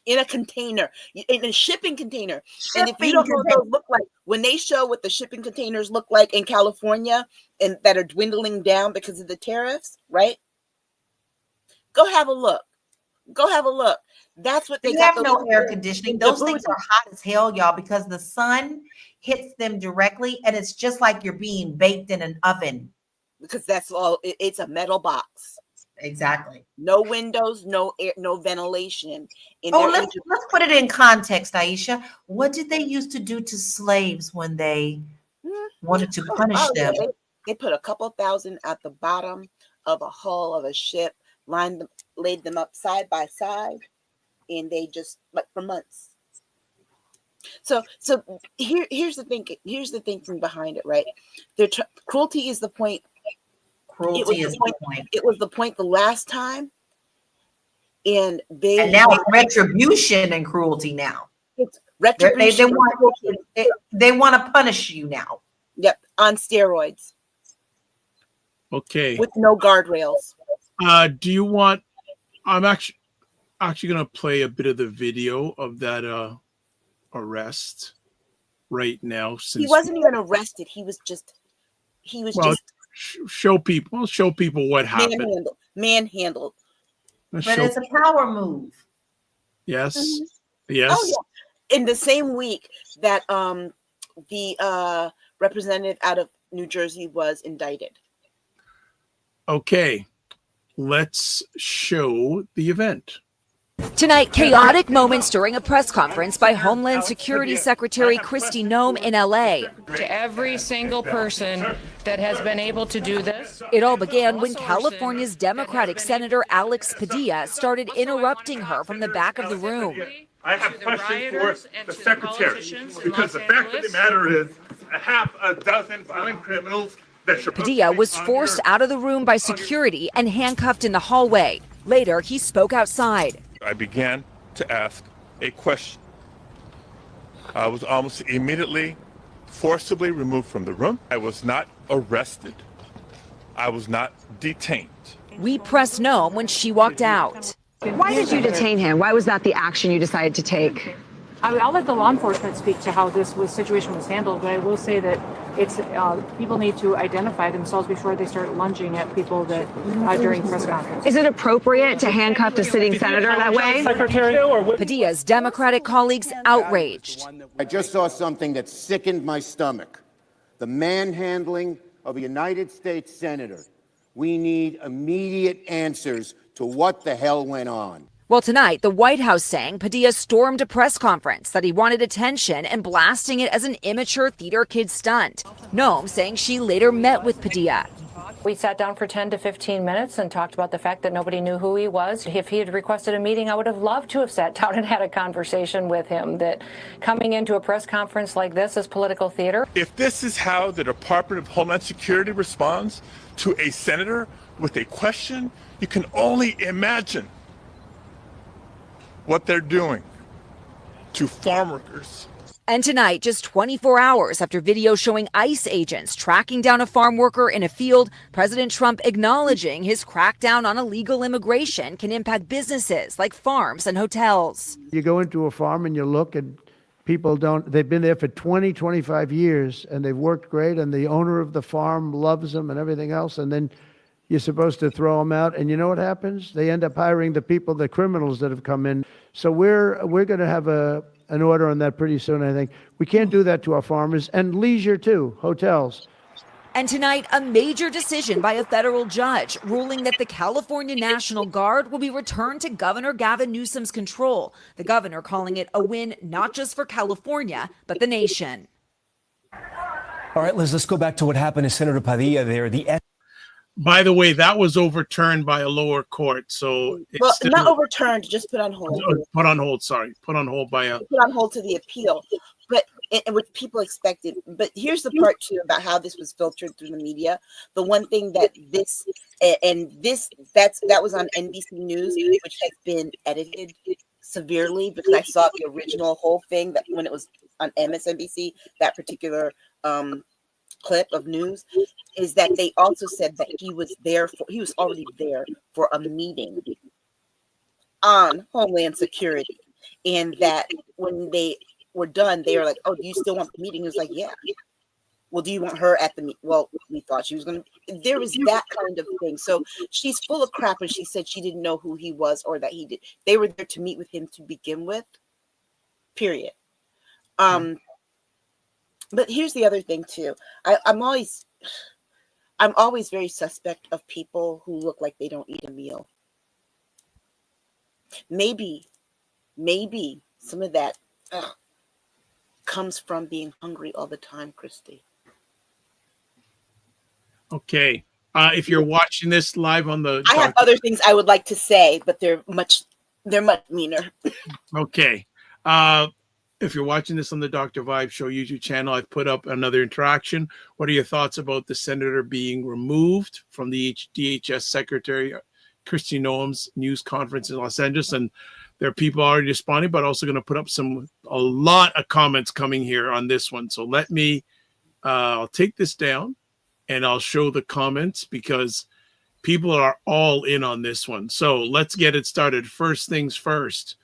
In a container, in a shipping container. And if you don't know what those look like, when they show what the shipping containers look like in California and that are dwindling down because of the tariffs, right? Go have a look. Go have a look. That's what they have no air conditioning. Those things are hot as hell, y'all, because the sun hits them directly, and it's just like you're being baked in an oven. Because that's all. It's a metal box. Exactly. No windows, no air, no ventilation. Let's put it in context, Aisha. What did they used to do to slaves when they wanted to punish them? They put a couple thousand at the bottom of a hull of a ship, laid them up side by side, and they just for months. So here's the thinking. Here's the thinking behind it, right? Cruelty is the point. Cruelty is the point. It was the point the last time, and now it's retribution and cruelty. Now it's retribution. They want to punish you now. Yep, on steroids. Okay. With no guardrails. Do you want? I'm actually going to play a bit of the video of that arrest right now. Since he wasn't even arrested. He was just. Show people what happened. Manhandled. But it's a power move. Yes. Mm-hmm. Yes. Oh, yeah. In the same week that the representative out of New Jersey was indicted. Okay. Let's show the event. Tonight, chaotic moments during a press conference by Homeland Security Secretary Kristi Noem in LA. To every single person that has been able to do this. It all began when California's Democratic Senator Alex Padilla started interrupting her from the back of the room. I have questions for the secretary because the fact of the matter is a half a dozen violent criminals that Padilla was forced out of the room by security and handcuffed in the hallway. Later, he spoke outside. I began to ask a question. I was almost immediately forcibly removed from the room. I was not arrested. I was not detained. We pressed Noem when she walked out. Why did you detain him? Why was that the action you decided to take? I'll let the law enforcement speak to how this situation was handled, but I will say that it's people need to identify themselves before they start lunging at people that during press conference. Is it appropriate to handcuff a sitting senator that way? Padilla's Democratic colleagues outraged. I just saw something that sickened my stomach. The manhandling of a United States senator. We need immediate answers to what the hell went on. Well, tonight, the White House saying Padilla stormed a press conference, that he wanted attention and blasting it as an immature theater kid stunt. Noem saying she later met with Padilla. We sat down for 10 to 15 minutes and talked about the fact that nobody knew who he was. If he had requested a meeting, I would have loved to have sat down and had a conversation with him. That coming into a press conference like this is political theater. If this is how the Department of Homeland Security responds to a senator with a question, you can only imagine what they're doing to farm workers. And tonight, just 24 hours after video showing ICE agents tracking down a farm worker in a field, President Trump acknowledging his crackdown on illegal immigration can impact businesses like farms and hotels. You go into a farm and you look and they've been there for 20, 25 years and they've worked great and the owner of the farm loves them and everything else. And then you're supposed to throw them out, and you know what happens? They end up hiring the criminals that have come in. So we're going to have an order on that pretty soon, I think. We can't do that to our farmers, and leisure too, hotels. And tonight, a major decision by a federal judge ruling that the California National Guard will be returned to Governor Gavin Newsom's control. The governor calling it a win not just for California, but the nation. All right, Liz, let's go back to what happened to Senator Padilla there. By the way, that was overturned by a lower court. So it's not overturned, just put on hold. Put on hold, sorry. Put on hold put on hold to the appeal. But and what people expected. But here's the part too about how this was filtered through the media. The one thing that that was on NBC News, which has been edited severely because I saw the original whole thing that when it was on MSNBC, that particular clip of news is that they also said that he was already there for a meeting on Homeland Security, and that when they were done, they were like, "Oh, do you still want the meeting?" He was like, "Yeah." Well, do you want her at the meet? Well, we thought she was going to. There was that kind of thing. So she's full of crap when she said she didn't know who he was or that he did. They were there to meet with him to begin with. Period. But here's the other thing too. I'm always very suspect of people who look like they don't eat a meal. Maybe some of that comes from being hungry all the time, Christy. Okay. If you're watching this live on the, I have other things I would like to say, but they're much meaner. Okay. If you're watching this on the Dr. Vibe Show YouTube channel, I've put up another interaction. What are your thoughts about the senator being removed from the DHS Secretary Kristi Noem's news conference in Los Angeles? And there are people already responding, but also going to put up a lot of comments coming here on this one. So let me, I'll take this down and I'll show the comments because people are all in on this one. So let's get it started. First things first.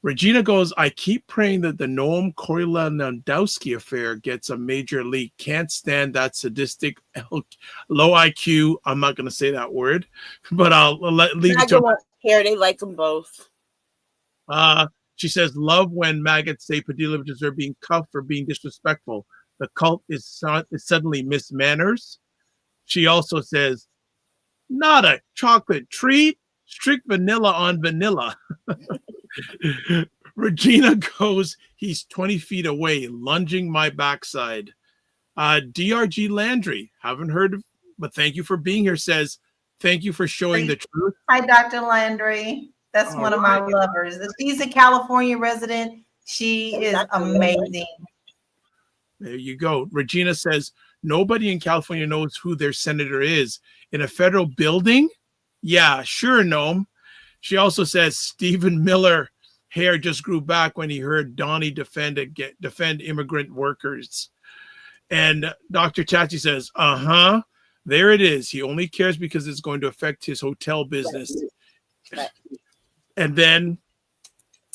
Regina goes, I keep praying that the Noam Korolewski affair gets a major leak. Can't stand that sadistic, low IQ. I'm not going to say that word, but I'll leave it to her. They like them both. She says, love when maggots say Padilla deserve being cuffed for being disrespectful. The cult is suddenly Miss Manners. She also says, not a chocolate treat, strict vanilla on vanilla. Regina goes, he's 20 feet away, lunging my backside. DRG Landry, haven't heard of, but thank you for being here, says, thank you for showing the truth. Hi, Dr. Landry. That's one of my lovers. She's a California resident. She is amazing. There you go. Regina says, nobody in California knows who their senator is. In a federal building? Yeah, sure, Noam. She also says Stephen Miller hair just grew back when he heard Donnie defend immigrant workers. And Dr. Chachi says, there it is. He only cares because it's going to affect his hotel business. Right. And then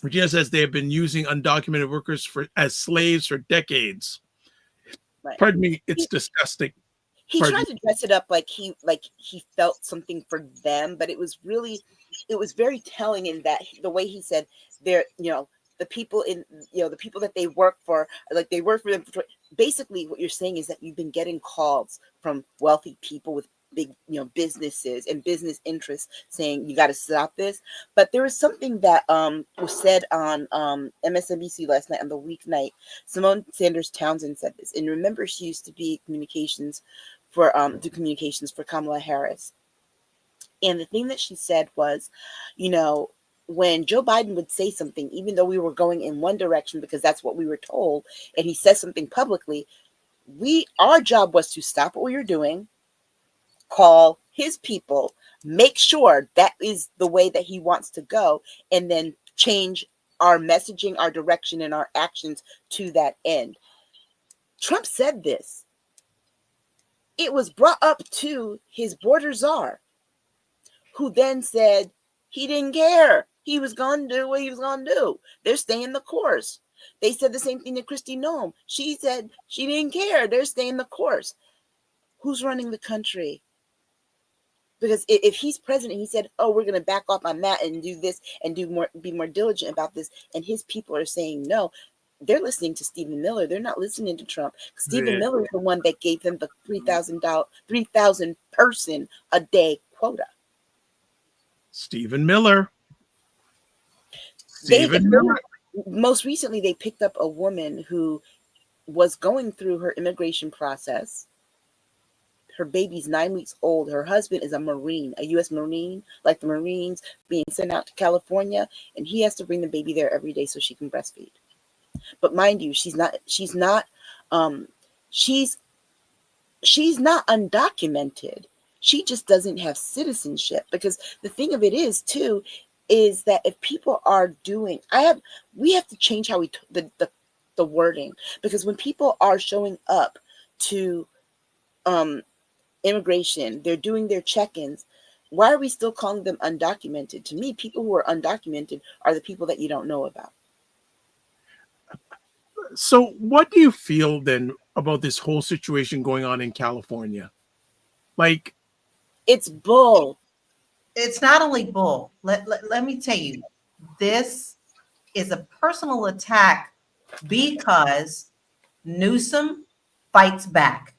Regina says they have been using undocumented workers as slaves for decades. Right. Pardon me, it's disgusting. He tried to dress it up like he felt something for them, but it was very telling in that the way he said they're, the people the people that they work for, like they work for them. Basically, what you're saying is that you've been getting calls from wealthy people with big, businesses and business interests saying you got to stop this. But there was something that was said on MSNBC last night on the weeknight. Simone Sanders Townsend said this, and remember she used to be communications for Kamala Harris. And the thing that she said was, when Joe Biden would say something, even though we were going in one direction because that's what we were told, and he says something publicly, our job was to stop what we were doing, call his people, make sure that is the way that he wants to go, and then change our messaging, our direction, and our actions to that end. Trump said this. It was brought up to his border czar, who then said he didn't care. He was going to do what he was going to do. They're staying the course. They said the same thing to Kristi Noem. She said she didn't care. They're staying the course. Who's running the country? Because if he's president, he said, oh, we're going to back off on that and do this and be more diligent about this. And his people are saying no. They're listening to Stephen Miller. They're not listening to Trump. Stephen Miller is the one that gave them the 3,000 person a day quota. Stephen Miller. Most recently, they picked up a woman who was going through her immigration process. Her baby's 9 weeks old. Her husband is a Marine, a U.S. Marine, like the Marines being sent out to California, and he has to bring the baby there every day so she can breastfeed. But mind you, she's not undocumented. She just doesn't have citizenship, because the thing of it is too, is that if people are doing, we have to change how the wording, because when people are showing up to immigration. They're doing their check-ins. Why are we still calling them undocumented? To me, people who are undocumented are the people that you don't know about. So what do you feel then about this whole situation going on in California? Like, it's bull. It's not only bull. Let me tell you, this is a personal attack because Newsom fights back.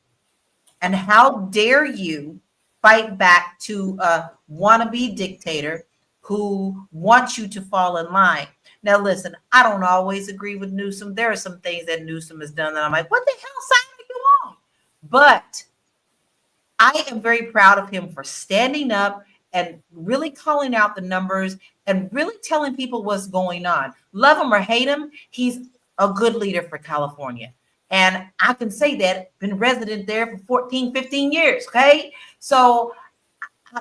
And how dare you fight back to a wannabe dictator who wants you to fall in line? Now, listen, I don't always agree with Newsom. There are some things that Newsom has done that I'm like, what the hell side are you on? But I am very proud of him for standing up and really calling out the numbers and really telling people what's going on. Love him or hate him, he's a good leader for California. And I can say that, been resident there for 14, 15 years, okay? So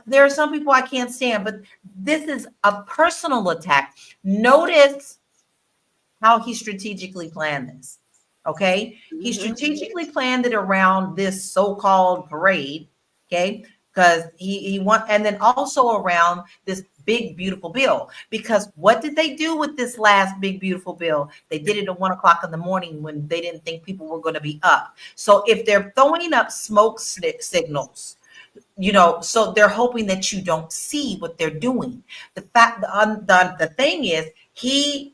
there are some people I can't stand, but this is a personal attack. Notice how he strategically planned this, okay? He strategically planned it around this so-called parade, okay? Because he want, and then also around this big beautiful bill. Because what did they do with this last big beautiful bill? They did it at 1 o'clock in the morning when they didn't think people were going to be up. So if they're throwing up smoke signals, you know, so they're hoping that you don't see what they're doing. The thing is, he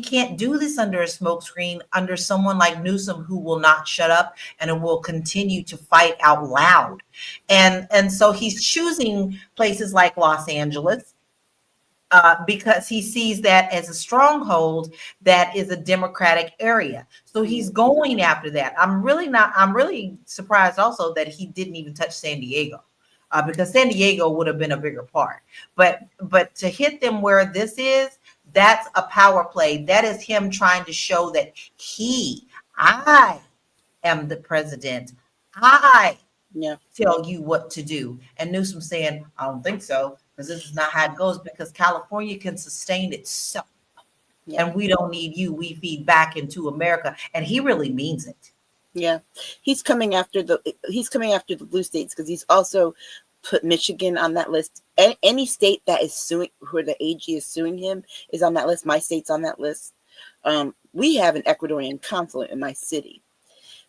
can't do this under a smokescreen, under someone like Newsom who will not shut up and will continue to fight out loud. And so he's choosing places like Los Angeles because he sees that as a stronghold that is a Democratic area. So he's going after that. I'm really surprised also that he didn't even touch San Diego. Because San Diego would have been a bigger part. But to hit them where this is, that's a power play. That is him trying to show that I am the president. I tell you what to do. And Newsom saying, I don't think so, because this is not how it goes, because California can sustain itself. And we don't need you. We feed back into America. And he really means it. Yeah. He's coming after the blue states because he's also put Michigan on that list. Any state that is suing, where the AG is suing him, is on that list. My state's on that list. We have an Ecuadorian consulate in my city.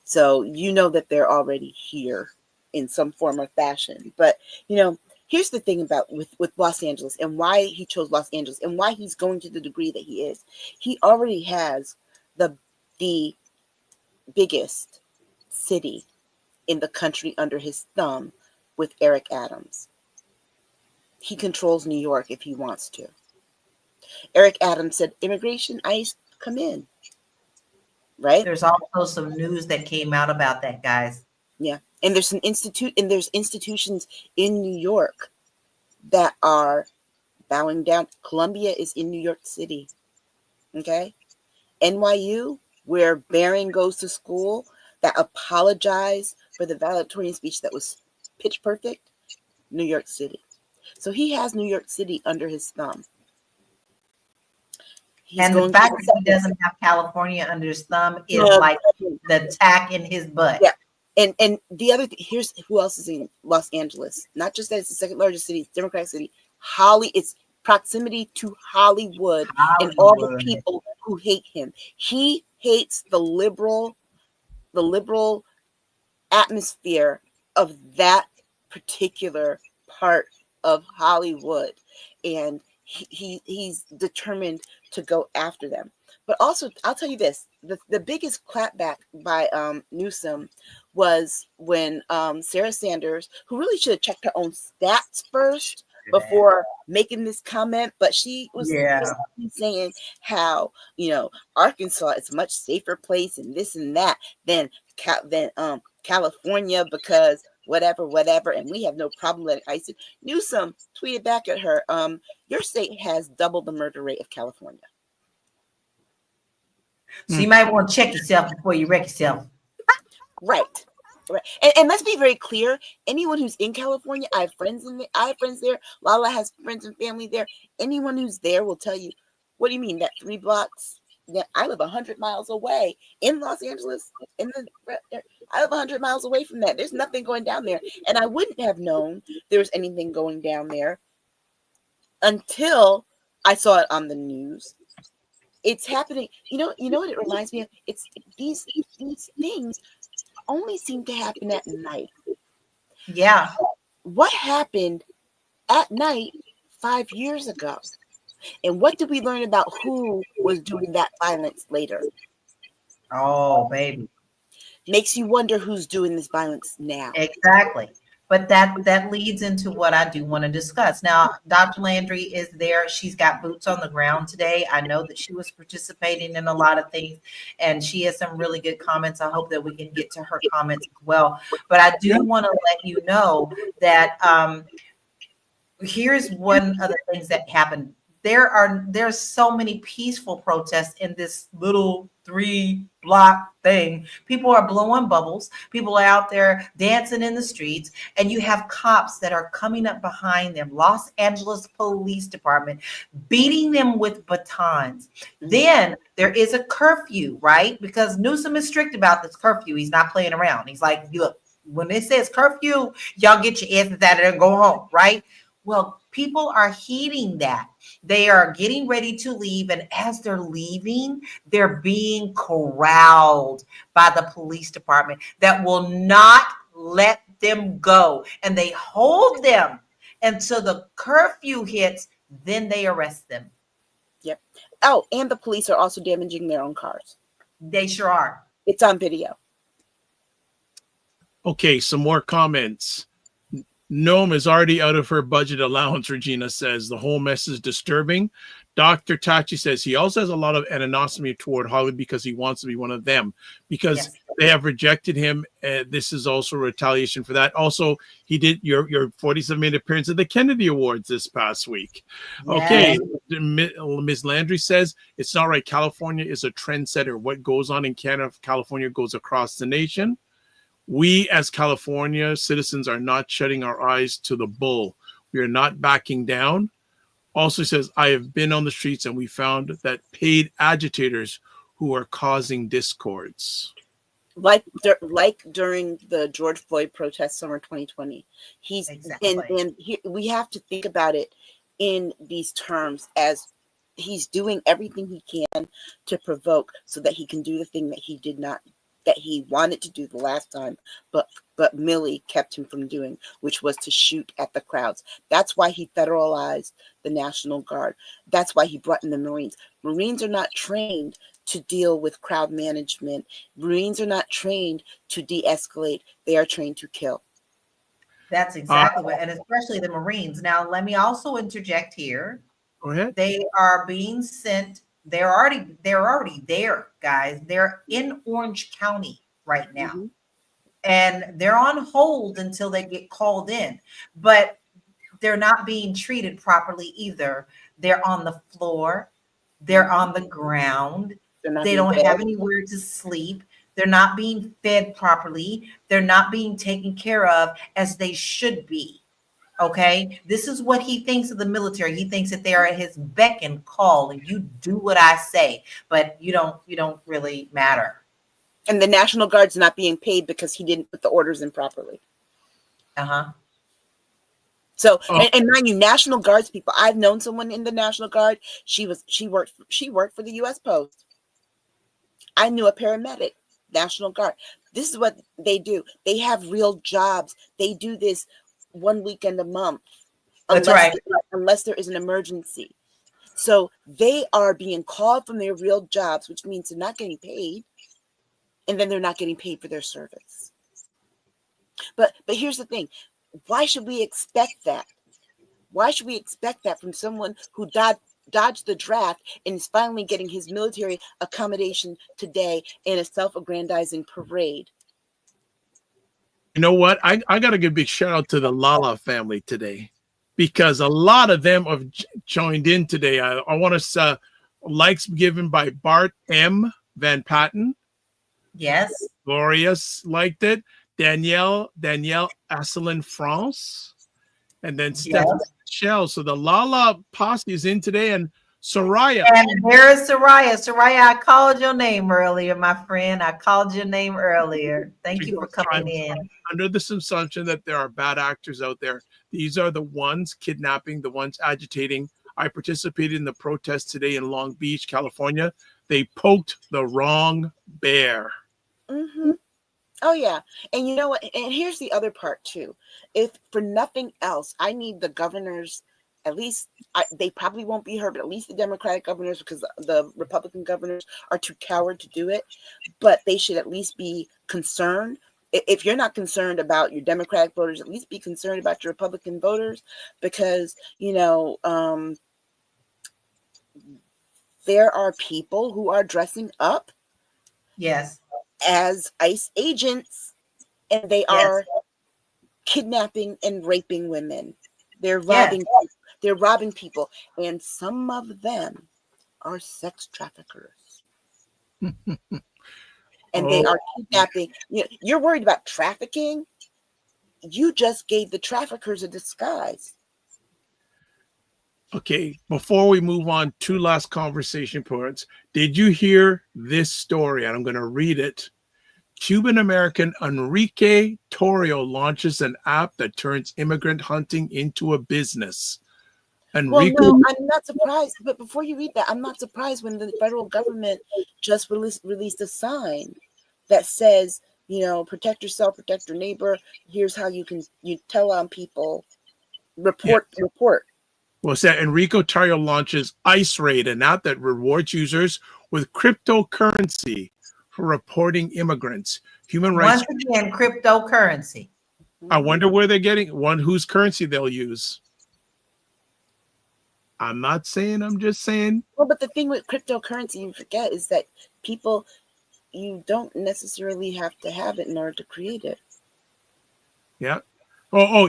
So you know that they're already here in some form or fashion. But, you know, here's the thing about with Los Angeles and why he chose Los Angeles and why he's going to the degree that he is. He already has the biggest city in the country under his thumb with Eric Adams. He controls New York if he wants to. Eric Adams said, immigration, ICE, come in. Right? There's also some news that came out about that, guys. Yeah. And there's there's institutions in New York that are bowing down. Columbia is in New York City. Okay? NYU, where Barron goes to school, that apologized for the valedictorian speech that was pitch perfect, New York City. So he has New York City under his thumb. And the fact that he doesn't have California under his thumb is like the tack in his butt. Yeah. And the other thing, here's who else is in Los Angeles. Not just that it's the second largest city, it's Democratic city. It's proximity to Hollywood and all the people who hate him. He hates the liberal atmosphere of that particular part of Hollywood. And he's determined to go after them. But also, I'll tell you this, the biggest clapback by Newsom was when Sarah Sanders, who really should have checked her own stats first before making this comment, but she was saying how, you know, Arkansas is a much safer place and this and that than California because whatever, and we have no problem letting ICE. Newsom tweeted back at her, your state has double the murder rate of California. So you might want to check yourself before you wreck yourself. Right. And let's be very clear. Anyone who's in California, I have friends there. LaLa has friends and family there. Anyone who's there will tell you, what do you mean that 3 blocks I live 100 miles away in Los Angeles. I live 100 miles away from that. There's nothing going down there, and I wouldn't have known there was anything going down there until I saw it on the news. It's happening. You know what it reminds me of? It's these things only seem to happen at night. Yeah. What happened at night 5 years ago? And what did we learn about who was doing that violence later? Oh, baby. Makes you wonder who's doing this violence now. Exactly. But that leads into what I do want to discuss. Now, Dr. Landry is there. She's got boots on the ground today. I know that she was participating in a lot of things, and she has some really good comments. I hope that we can get to her comments as well. But I do want to let you know that here's one of the things that happened. There's so many peaceful protests in this little 3-block thing. People are blowing bubbles. People are out there dancing in the streets, and you have cops that are coming up behind them. Los Angeles Police Department beating them with batons. Then there is a curfew, right? Because Newsom is strict about this curfew. He's not playing around. He's like, look, when it says curfew, y'all get your asses out of there and go home, right? Well, people are heeding that. They are getting ready to leave. And as they're leaving, they're being corralled by the police department that will not let them go. And they hold them until the curfew hits. Then they arrest them. Yep. Oh, and the police are also damaging their own cars. They sure are. It's on video. Okay, some more comments. Noam is already out of her budget allowance, Regina says. The whole mess is disturbing. Dr. Tachi says he also has a lot of animosity toward Hollywood because he wants to be one of them, because they have rejected him. This is also retaliation for that. Also, he did your 47-minute appearance at the Kennedy Awards this past week. Okay, Ms. Landry says it's not right. California is a trendsetter. What goes on in Canada, California goes across the nation. We as California citizens are not shutting our eyes to the bull. We are not backing down. Also says, I have been on the streets and we found that paid agitators who are causing discords. Like during the George Floyd protest summer 2020. We have to think about it in these terms, as he's doing everything he can to provoke so that he can do the thing that he wanted to do the last time, but Millie kept him from doing, which was to shoot at the crowds. That's why he federalized the National Guard. That's why he brought in the Marines. Marines are not trained to deal with crowd management. Marines are not trained to de-escalate. They are trained to kill. That's exactly what, and especially the Marines. Now, let me also interject here. Go ahead. They are being sent. They're already there, guys. They're in Orange County right now. And they're on hold until they get called in. But they're not being treated properly either. They're on the floor. They're on the ground. They don't have anywhere to sleep. They're not being fed properly. They're not being taken care of as they should be. Okay, this is what he thinks of the military. He thinks that they are at his beck and call, and you do what I say, but you don't really matter. And the National Guard's not being paid because he didn't put the orders in properly. So, and mind you, National Guards people, I've known someone in the National Guard. She worked for the U.S. Post. I knew a paramedic, National Guard. This is what they do. They have real jobs. They do this 1 weekend a month, unless there is an emergency. So they are being called from their real jobs, which means they're not getting paid, and then they're not getting paid for their service. But here's the thing: why should we expect that? Why should we expect that from someone who dodged the draft and is finally getting his military accommodation today in a self-aggrandizing parade? You know what? I got to give a big shout out to the LaLa family today, because a lot of them have joined in today. I want to likes given by Bart M. Van Patten. Yes. Gloria liked it. Danielle Asselin France. And then Stephanie Michelle. So the LaLa posse is in today. And Soraya. And there is Soraya. Soraya, I called your name earlier, my friend. I called your name earlier. Thank you for coming in. Under this assumption that there are bad actors out there, these are the ones kidnapping, the ones agitating. I participated in the protest today in Long Beach, California. They poked the wrong bear. Mm-hmm. Oh yeah, and you know what? And here's the other part too. If for nothing else, I need the governors. At least they probably won't be heard, but at least the Democratic governors, because the Republican governors are too coward to do it. But they should at least be concerned. If you're not concerned about your Democratic voters, at least be concerned about your Republican voters, because there are people who are dressing up, yes, as ICE agents, and they are kidnapping and raping women. They're robbing. Yes. They're robbing people, and some of them are sex traffickers. And they are kidnapping. You're worried about trafficking. You just gave the traffickers a disguise. Okay, before we move on, two last conversation points. Did you hear this story? And I'm going to read it. Cuban American Enrique Torrio launches an app that turns immigrant hunting into a business. Well, no, I'm not surprised. But before you read that, I'm not surprised when the federal government just released a sign that says, protect yourself, protect your neighbor. Here's how you tell on people, report. Well, it said Enrico Torrio launches Ice Raid, an app that rewards users with cryptocurrency for reporting immigrants. Human rights. Once again, cryptocurrency. I wonder where they're getting whose currency they'll use. I'm not saying, I'm just saying. Well, but the thing with cryptocurrency, you forget, is that you don't necessarily have to have it in order to create it. Yeah.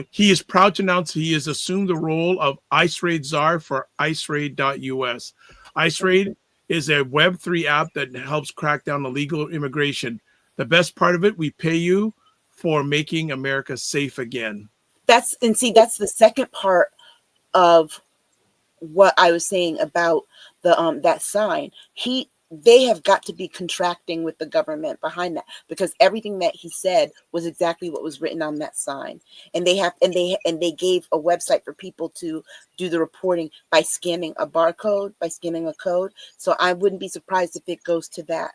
He is proud to announce he has assumed the role of Ice Raid Czar for IceRaid.us. Ice Raid is a Web3 app that helps crack down illegal immigration. The best part of it, we pay you for making America safe again. That's the second part of what I was saying about the that sign. They have got to be contracting with the government behind that, because everything that he said was exactly what was written on that sign. And they gave a website for people to do the reporting by scanning a barcode, by scanning a code. So I wouldn't be surprised if it goes to that.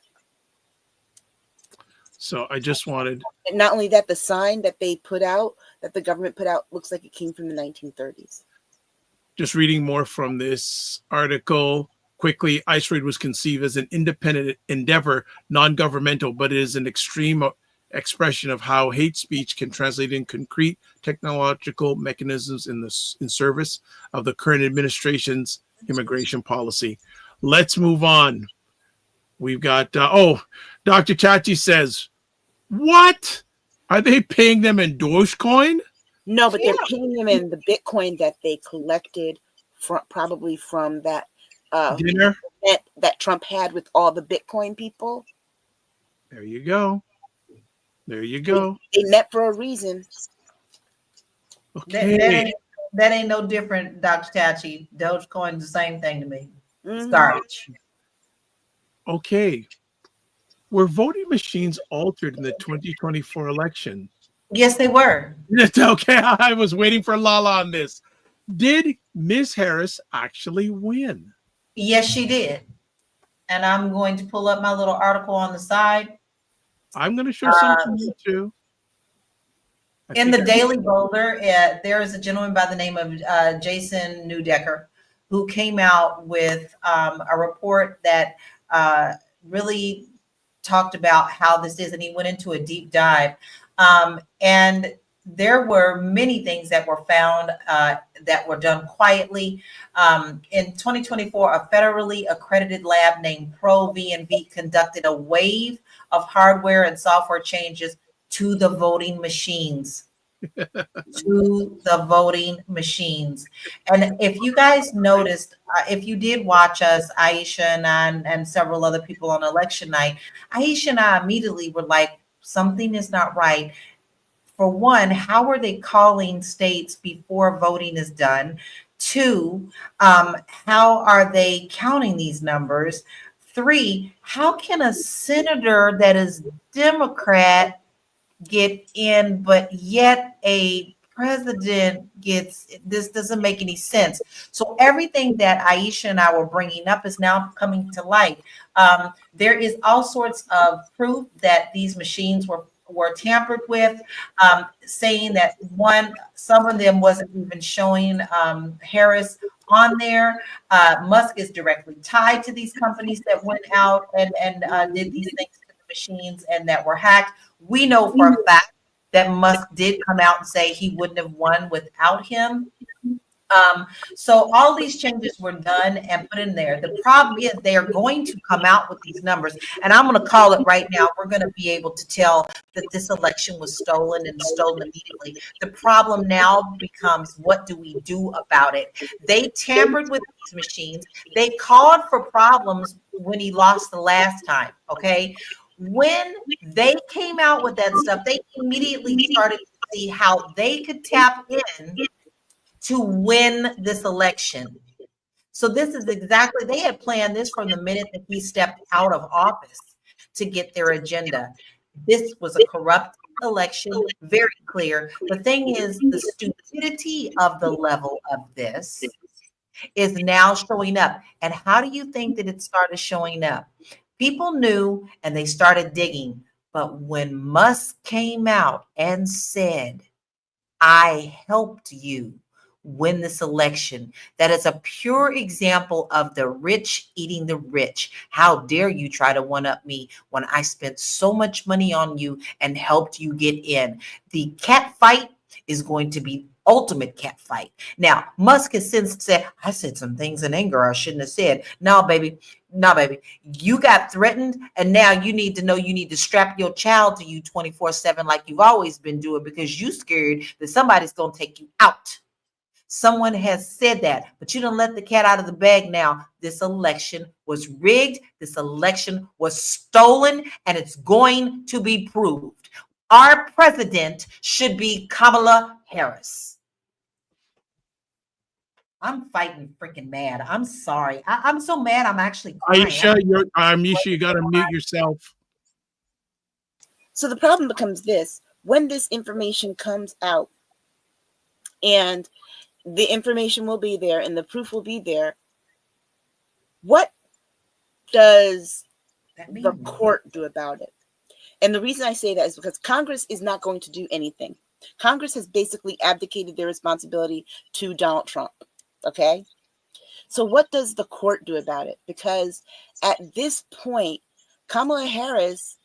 So I just wanted. And not only that, the sign that they put out, that the government put out, looks like it came from the 1930s. Just reading more from this article quickly. Ice Raid was conceived as an independent endeavor, non-governmental, but it is an extreme expression of how hate speech can translate in concrete technological mechanisms in service of the current administration's immigration policy. Let's move on. We've got, Dr. Chachi says, what? Are they paying them in Dogecoin? No, but they're paying them in the Bitcoin that they collected probably from that dinner that Trump had with all the Bitcoin people. There you go. They met for a reason. Okay. That ain't no different, Dr. Tachi. Dogecoin's the same thing to me. It's Mhm. garbage. Okay. Were voting machines altered in the 2024 election? Yes, they were. It's okay. I was waiting for LaLa on this. Did Ms. Harris actually win? Yes, she did. And I'm going to pull up my little article on the side. I'm going to show something new too. In the Daily Boulder, there is a gentleman by the name of Jason Newdecker who came out with a report that really talked about how this is, and he went into a deep dive. And there were many things that were found that were done quietly. In 2024, a federally accredited lab named ProVNV conducted a wave of hardware and software changes to the voting machines. To the voting machines. And if you guys noticed, if you did watch us, Aisha and several other people on election night, Aisha and I immediately were like, something is not right. For one, how are they calling states before voting is done? 2, how are they counting these numbers? 3, how can a senator that is Democrat get in, but yet a president gets, this doesn't make any sense. So everything that Aisha and I were bringing up is now coming to light. There is all sorts of proof that these machines were tampered with, saying that some of them wasn't even showing Harris on there. Musk is directly tied to these companies that went out and did these things to the machines and that were hacked. We know for a fact that Musk did come out and say he wouldn't have won without him. So all these changes were done and put in there. The problem is they are going to come out with these numbers, and I'm going to call it right now. We're going to be able to tell that this election was stolen and stolen immediately. The problem now becomes, what do we do about it? They tampered with these machines. They called for problems when he lost the last time, okay? When they came out with that stuff, they immediately started to see how they could tap in to win this election. So this is exactly, they had planned this from the minute that he stepped out of office to get their agenda. This was a corrupt election, very clear. The thing is, the stupidity of the level of this is now showing up. And how do you think that it started showing up? People knew and they started digging. But when Musk came out and said, I helped you win this election, that is a pure example of the rich eating the rich. How dare you try to one-up me when I spent so much money on you and helped you get in? The cat fight is going to be ultimate cat fight. Now, Musk has since said, I said some things in anger I shouldn't have said. No, baby. You got threatened, and now you need to know you need to strap your child to you 24/7 like you've always been doing, because you scared that somebody's going to take you out. Someone has said that, but you don't let the cat out of the bag now. This election was rigged. This election was stolen, and it's going to be proved. Our president should be Kamala Harris. I'm fighting freaking mad. I'm sorry. I'm so mad. I'm actually crying. Aisha, you got to mute yourself. So the problem becomes this: when this information comes out, and the information will be there and the proof will be there, what does the court do about it? And the reason I say that is because Congress is not going to do anything. Congress has basically abdicated their responsibility to Donald Trump. Okay? So what does the court do about it? Because at this point, Kamala Harris,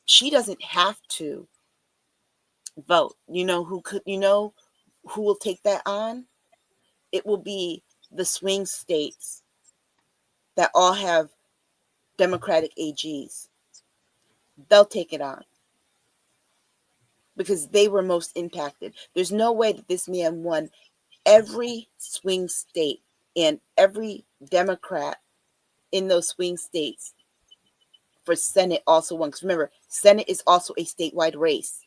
she doesn't have to vote. Who will take that on? It will be the swing states that all have Democratic AGs. They'll take it on because they were most impacted. There's no way that this man won every swing state, and every Democrat in those swing states for Senate also won. Because remember, Senate is also a statewide race.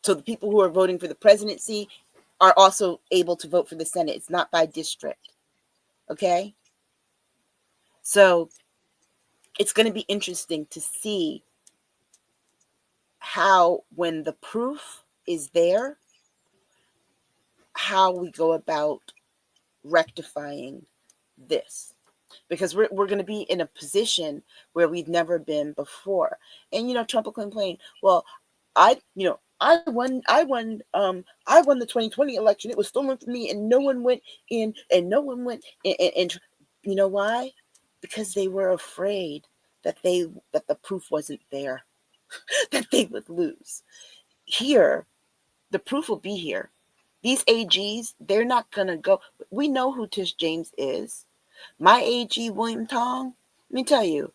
So the people who are voting for the presidency are also able to vote for the Senate. It's not by district. Okay? So it's going to be interesting to see how, when the proof is there, how we go about rectifying this. Because we're going to be in a position where we've never been before. And, Trump will complain, well, I won the 2020 election. It was stolen from me, and no one went in, and no one went in, and you know why? Because they were afraid that the proof wasn't there, that they would lose. Here, the proof will be here. These AGs, they're not gonna go. We know who Tish James is. My AG, William Tong, let me tell you,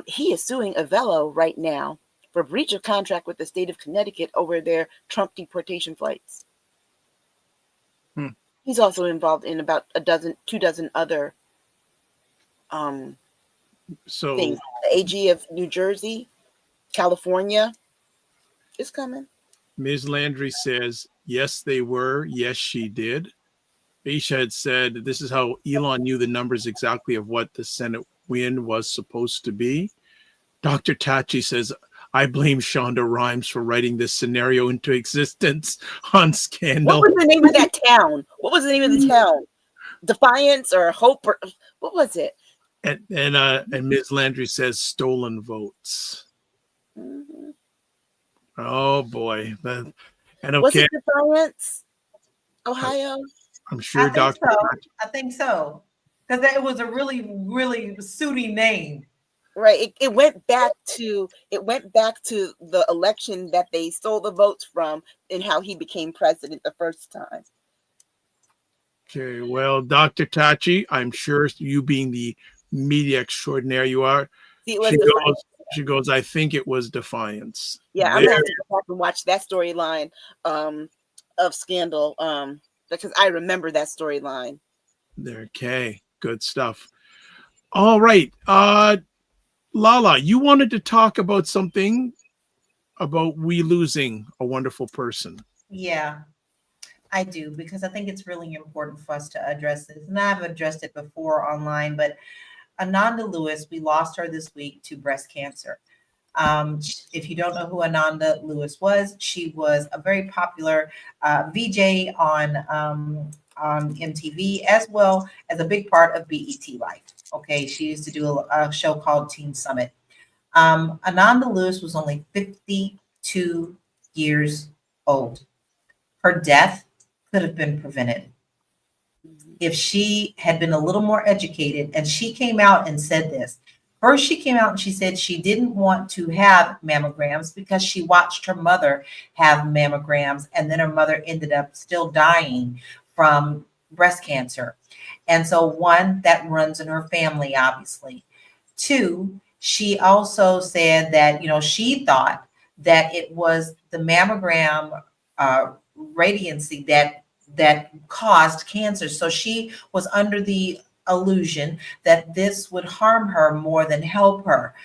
he is suing Avello right now for breach of contract with the state of Connecticut over their Trump deportation flights. He's also involved in about 2 dozen other things. The AG of New Jersey, California is coming. Ms. Landry says Yes, they were. Yes, she did. Aisha had said this is how Elon knew the numbers exactly of what the Senate win was supposed to be. Dr. Tachi says, I blame Shonda Rhimes for writing this scenario into existence on Scandal. What was the name of that town? What was the name of the town? Defiance or Hope? Or what was it? And Ms. Landry says stolen votes. Mm-hmm. Oh boy. And okay. Was it Defiance, Ohio? I'm sure Dr. I think so. Because it was a really, really suiting name. Right. It went back to the election that they stole the votes from and how he became president the first time. Okay, well, Dr. Tachi, I'm sure you being the media extraordinaire you are, she goes, I think it was Defiance. Yeah, I'm gonna have to go back and watch that storyline of Scandal because I remember that storyline. Okay, good stuff. All right. LaLa, you wanted to talk about something about we losing a wonderful person. Yeah, I do, because I think it's really important for us to address this. And I've addressed it before online, but Ananda Lewis, we lost her this week to breast cancer. If you don't know who Ananda Lewis was, she was a very popular VJ on MTV, as well as a big part of BET Life. Okay, she used to do a show called Teen Summit. Ananda Lewis was only 52 years old. Her death could have been prevented if she had been a little more educated. And she came out and said this. First, she came out and she said she didn't want to have mammograms because she watched her mother have mammograms, and then her mother ended up still dying from breast cancer. And so, one, that runs in her family, obviously. Two, she also said that, she thought that it was the mammogram radiancy that caused cancer. So she was under the illusion that this would harm her more than help her.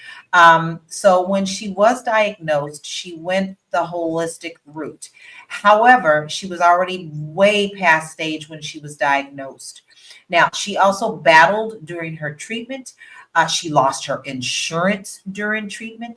So when she was diagnosed, she went the holistic route. However, she was already way past stage when she was diagnosed. Now, she also battled during her treatment. She lost her insurance during treatment.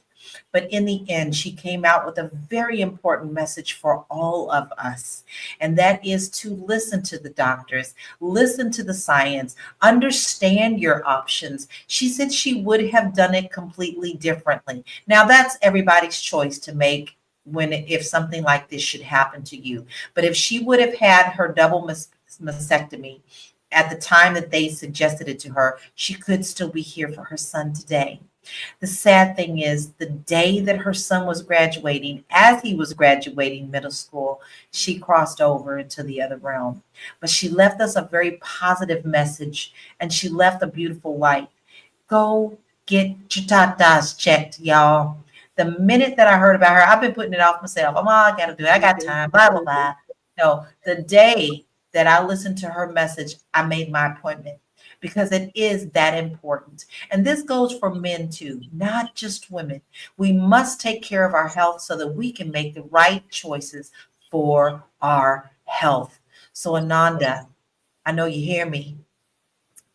But in the end, she came out with a very important message for all of us. And that is to listen to the doctors, listen to the science, understand your options. She said she would have done it completely differently. Now, that's everybody's choice to make if something like this should happen to you. But if she would have had her double mastectomy at the time that they suggested it to her, she could still be here for her son today. The sad thing is, the day that her son was graduating, as he was graduating middle school, she crossed over into the other realm. But she left us a very positive message, and she left a beautiful light. Go get your tatas checked, y'all. The minute that I heard about her, I've been putting it off myself. I got to do it. I got time, blah, blah, blah. No, the day that I listened to her message, I made my appointment, because it is that important. And this goes for men too, not just women. We must take care of our health so that we can make the right choices for our health. So Ananda, I know you hear me.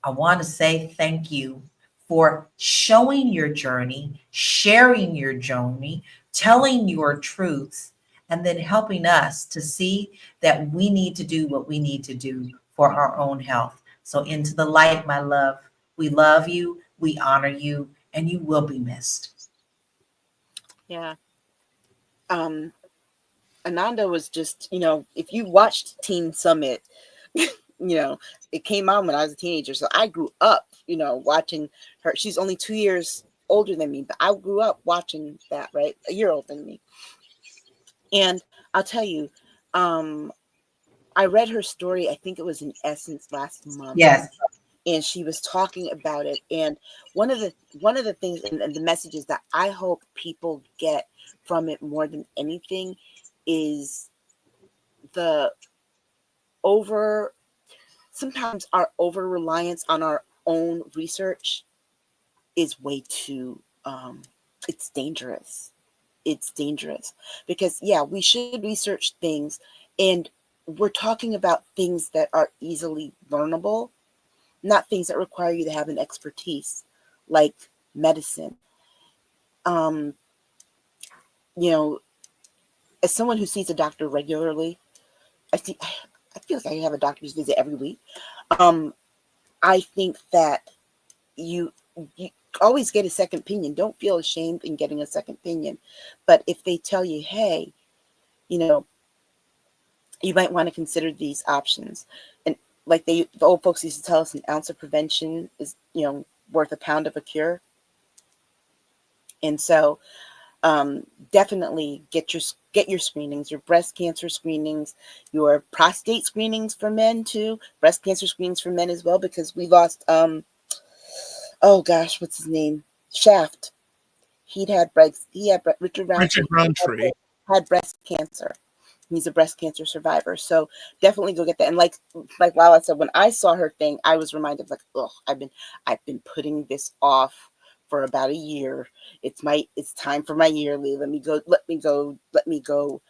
I want to say thank you for showing your journey, sharing your journey, telling your truths, and then helping us to see that we need to do what we need to do for our own health. So into the light, my love. We love you, we honor you, and you will be missed. Yeah. Ananda was just, if you watched Teen Summit, it came out when I was a teenager. So I grew up, watching her. She's only 2 years older than me, but I grew up watching that, right? A year older than me. And I'll tell you, I read her story. I think it was in Essence last month. Yes. And she was talking about it. And one of the things and the messages that I hope people get from it more than anything is sometimes our over reliance on our own research is way too it's dangerous. It's dangerous because we should research things And we're talking about things that are easily learnable, not things that require you to have an expertise like medicine. You know, as someone who sees a doctor regularly, I feel like I have a doctor's visit every week. I think that you always get a second opinion. Don't feel ashamed in getting a second opinion. But if they tell you, hey, you know, you might want to consider these options. And like the old folks used to tell us, an ounce of prevention is, you know, worth a pound of a cure. And so definitely get your screenings, your breast cancer screenings, your prostate screenings for men too, breast cancer screenings for men as well, because we lost oh gosh, what's his name? Shaft. Richard Roundtree had breast cancer. He's a breast cancer survivor. So definitely go get that. And like LaLa said, when I saw her thing, I was reminded, like, oh, I've been putting this off for about a year. It's time for my yearly. Let me go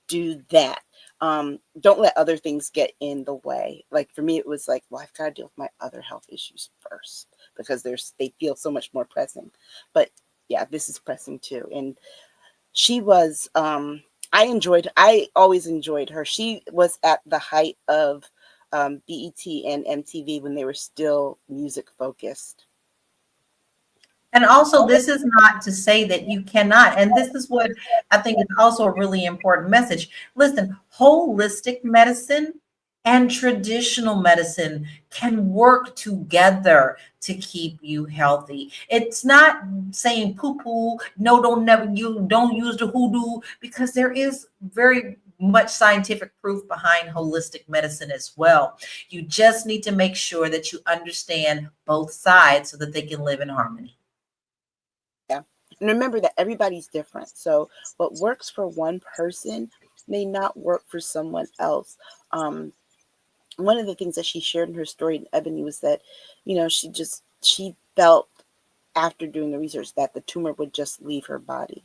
do that. Don't let other things get in the way. Like for me, it was like, well, I've got to deal with my other health issues first, because they feel so much more pressing. But yeah, this is pressing too. And she was, I always enjoyed her. She was at the height of BET and MTV when they were still music focused. And also, this is not to say that you cannot. And this is what I think is also a really important message. Listen, holistic medicine and traditional medicine can work together to keep you healthy. It's not saying poo-poo, no, don't use the hoodoo, because there is very much scientific proof behind holistic medicine as well. You just need to make sure that you understand both sides so that they can live in harmony. Yeah. And remember that everybody's different. So what works for one person may not work for someone else. One of the things that she shared in her story in Ebony was that, you know, she felt after doing the research that the tumor would just leave her body.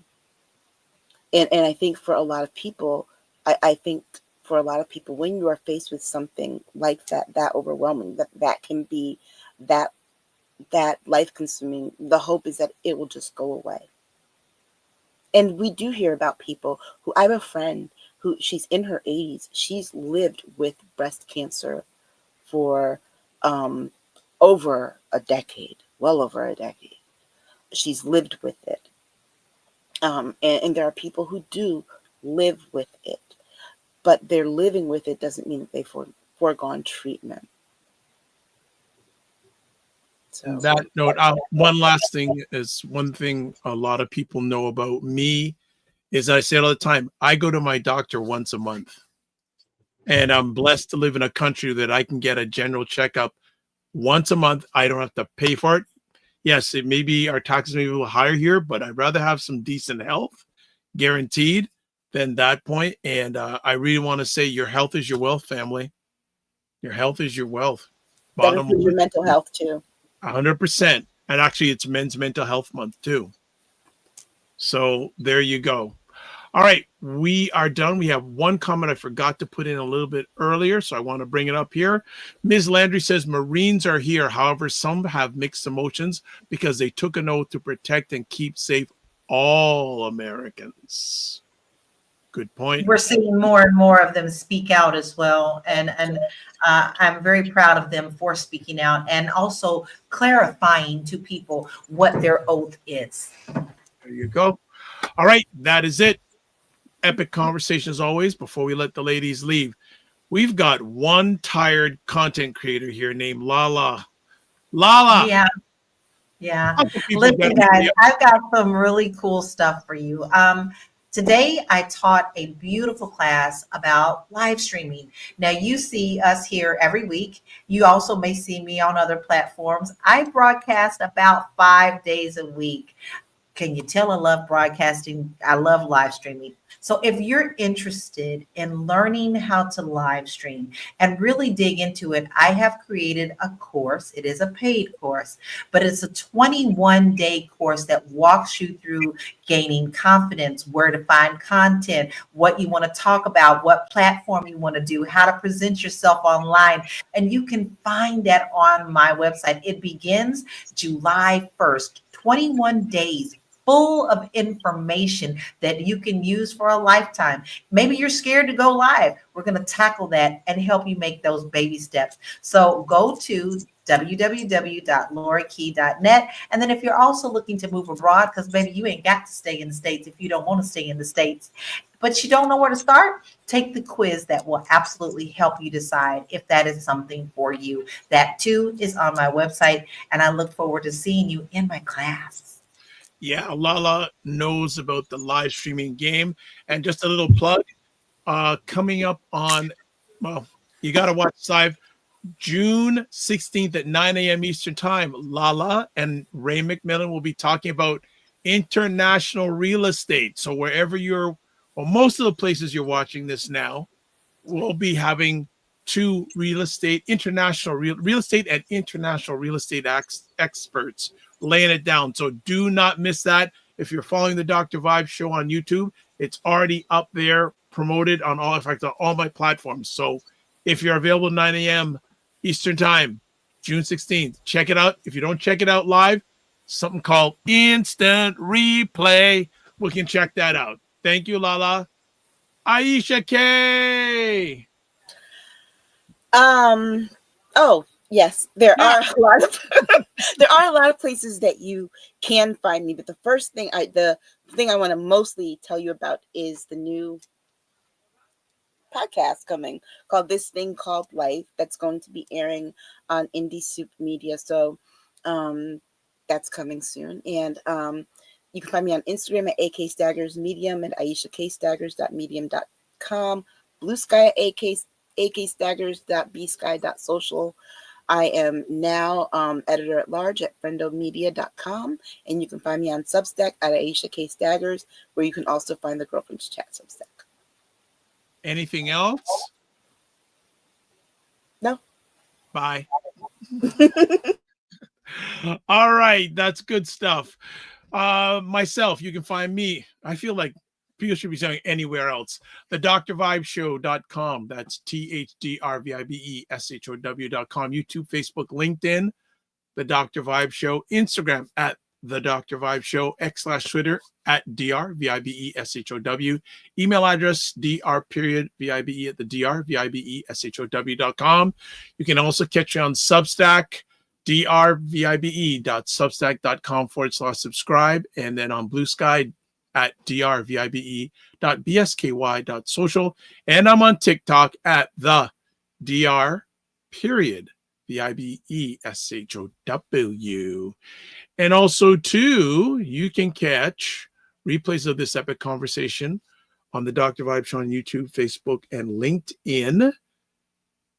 And I think for a lot of people, I think for a lot of people, when you are faced with something like that overwhelming, that can be that life consuming, the hope is that it will just go away. And we do hear about people who, I have a friend who, she's in her 80s. She's lived with breast cancer for over a decade, well over a decade. She's lived with it. And there are people who do live with it, but they're living with it doesn't mean that they've foregone treatment. So that note, one last thing is, one thing a lot of people know about me is, I say it all the time, I go to my doctor once a month. And I'm blessed to live in a country that I can get a general checkup once a month. I don't have to pay for it. Yes, it may be, our taxes may be a little higher here, but I'd rather have some decent health guaranteed than that point. And I really want to say, your health is your wealth, family. Your health is your wealth. That includes your mental health too. 100%. And actually, it's Men's Mental Health Month too. So there you go. All right, we are done. We have one comment I forgot to put in a little bit earlier, so I want to bring it up here. Ms. Landry says, Marines are here. However, some have mixed emotions because they took an oath to protect and keep safe all Americans. Good point. We're seeing more and more of them speak out as well. And I'm very proud of them for speaking out and also clarifying to people what their oath is. There you go. All right, that is it. Epic conversation as always. Before we let the ladies leave, we've got one tired content creator here named LaLa. LaLa. Yeah. Listen, guys, I've got some really cool stuff for you. Today, I taught a beautiful class about live streaming. Now, you see us here every week. You also may see me on other platforms. I broadcast about 5 days a week. Can you tell I love broadcasting? I love live streaming. So if you're interested in learning how to live stream and really dig into it, I have created a course. It is a paid course, but it's a 21-day course that walks you through gaining confidence, where to find content, what you want to talk about, what platform you want to do, how to present yourself online. And you can find that on my website. It begins July 1st, 21 days full of information that you can use for a lifetime. Maybe you're scared to go live. We're going to tackle that and help you make those baby steps. So go to www.laurakey.net. And then if you're also looking to move abroad, because baby, you ain't got to stay in the States if you don't want to stay in the States, but you don't know where to start, take the quiz that will absolutely help you decide if that is something for you. That too is on my website, and I look forward to seeing you in my class. Yeah, LaLa knows about the live streaming game. And just a little plug, coming up on, well, you got to watch live June 16th at 9 a.m. Eastern Time. LaLa and Ray McMillan will be talking about international real estate. So wherever you're, well, most of the places you're watching this now, we'll be having two international real estate and international real estate experts laying it down. So do not miss that. If you're following the Dr. Vibe show on YouTube, it's already up there, promoted on all, in fact, on all my platforms. So if you're available at 9 a.m. Eastern Time, June 16th, check it out. If you don't check it out live, something called Instant Replay. We can check that out. Thank you, LaLa. Aisha K. Oh, yes, there are a lot of there are a lot of places that you can find me, but the thing I want to mostly tell you about is the new podcast coming called This Thing Called Life, that's going to be airing on Indie Soup Media. So that's coming soon. And you can find me on Instagram at akstaggersmedium and aishakstaggers.medium.com, Blue Sky at akstaggers.bsky.social. I am now editor at large at friendomedia.com, and you can find me on Substack at Aisha K. Staggers, where you can also find the Girlfriend's Chat Substack. Anything else? No. Bye. All right, that's good stuff. Myself, you can find me. I feel like people should be saying anywhere else. The drvibeshow.com. That's THDRVIBESHOW.com. YouTube, Facebook, LinkedIn, The Dr. Vibe Show. Instagram at The Dr. Vibe Show. X/Twitter at DRVIBESHOW. Email address dr.vibe at the drvibeshow.com. You can also catch you on Substack, drvibe.substack.com/subscribe, and then on Blue Sky at drvibe.bsky.social, and I'm on TikTok at the dr.vibeshow. And also too, you can catch replays of this epic conversation on the Dr. Vibe Show on YouTube, Facebook, and LinkedIn,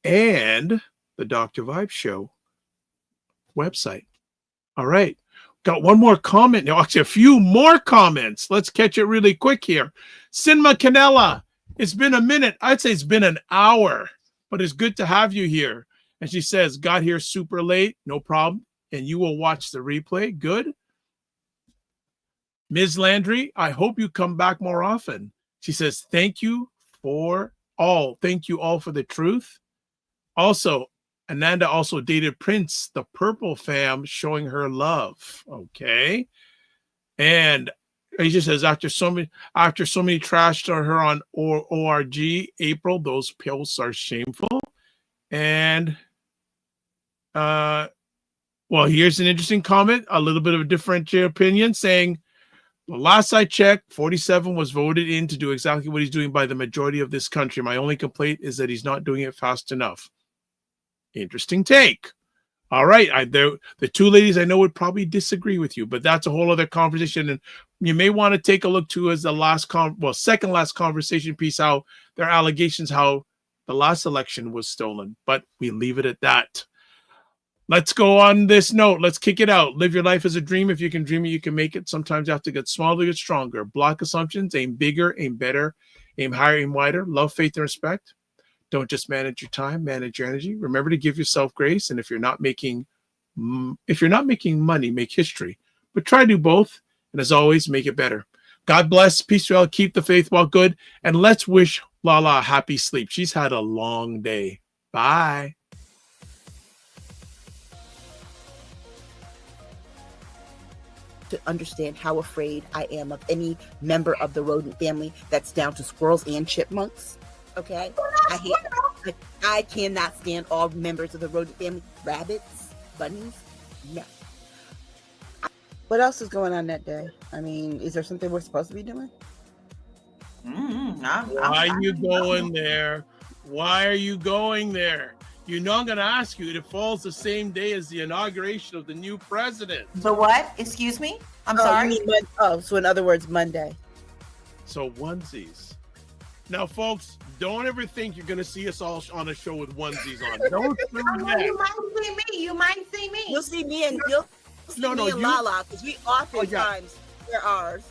and the Dr. Vibe Show website. All right. Got one more comment. No, actually, a few more comments. Let's catch it really quick here. Cinema Canella, it's been a minute. I'd say it's been an hour, but it's good to have you here. And she says, got here super late. No problem. And you will watch the replay. Good. Ms. Landry, I hope you come back more often. She says, thank you all. Thank you all for the truth. Also, Ananda also dated Prince, the Purple Fam, showing her love. Okay. And he just says, after so many trashed her on ORG, April, those posts are shameful. And well, here's an interesting comment, a little bit of a different opinion, saying, the last I checked, 47 was voted in to do exactly what he's doing by the majority of this country. My only complaint is that he's not doing it fast enough. Interesting take. All right. The two ladies I know would probably disagree with you, but that's a whole other conversation. And you may want to take a look too as the second last conversation piece, how there are allegations how the last election was stolen, but we leave it at that. Let's go on this note. Let's kick it out. Live your life as a dream. If you can dream it, you can make it. Sometimes you have to get smaller to get stronger. Block assumptions. Aim bigger, aim better, aim higher, aim wider. Love, faith, and respect. Don't just manage your time, manage your energy. Remember to give yourself grace. And if you're not making money, make history. But try to do both. And as always, make it better. God bless. Peace to all. Keep the faith while good. And let's wish LaLa a happy sleep. She's had a long day. Bye. To understand how afraid I am of any member of the rodent family that's down to squirrels and chipmunks. Okay? I cannot stand all members of the rodent family. Rabbits, bunnies, no. What else is going on that day? I mean, is there something we're supposed to be doing? Why are you going there? Why are you going there? You know I'm going to ask you. It falls the same day as the inauguration of the new president. The what? Excuse me? I'm sorry? So in other words, Monday. So onesies. Now, folks, don't ever think you're going to see us all on a show with onesies on. Don't do that. You might see me. You might see me. You'll see me and LaLa because we oftentimes wear ours.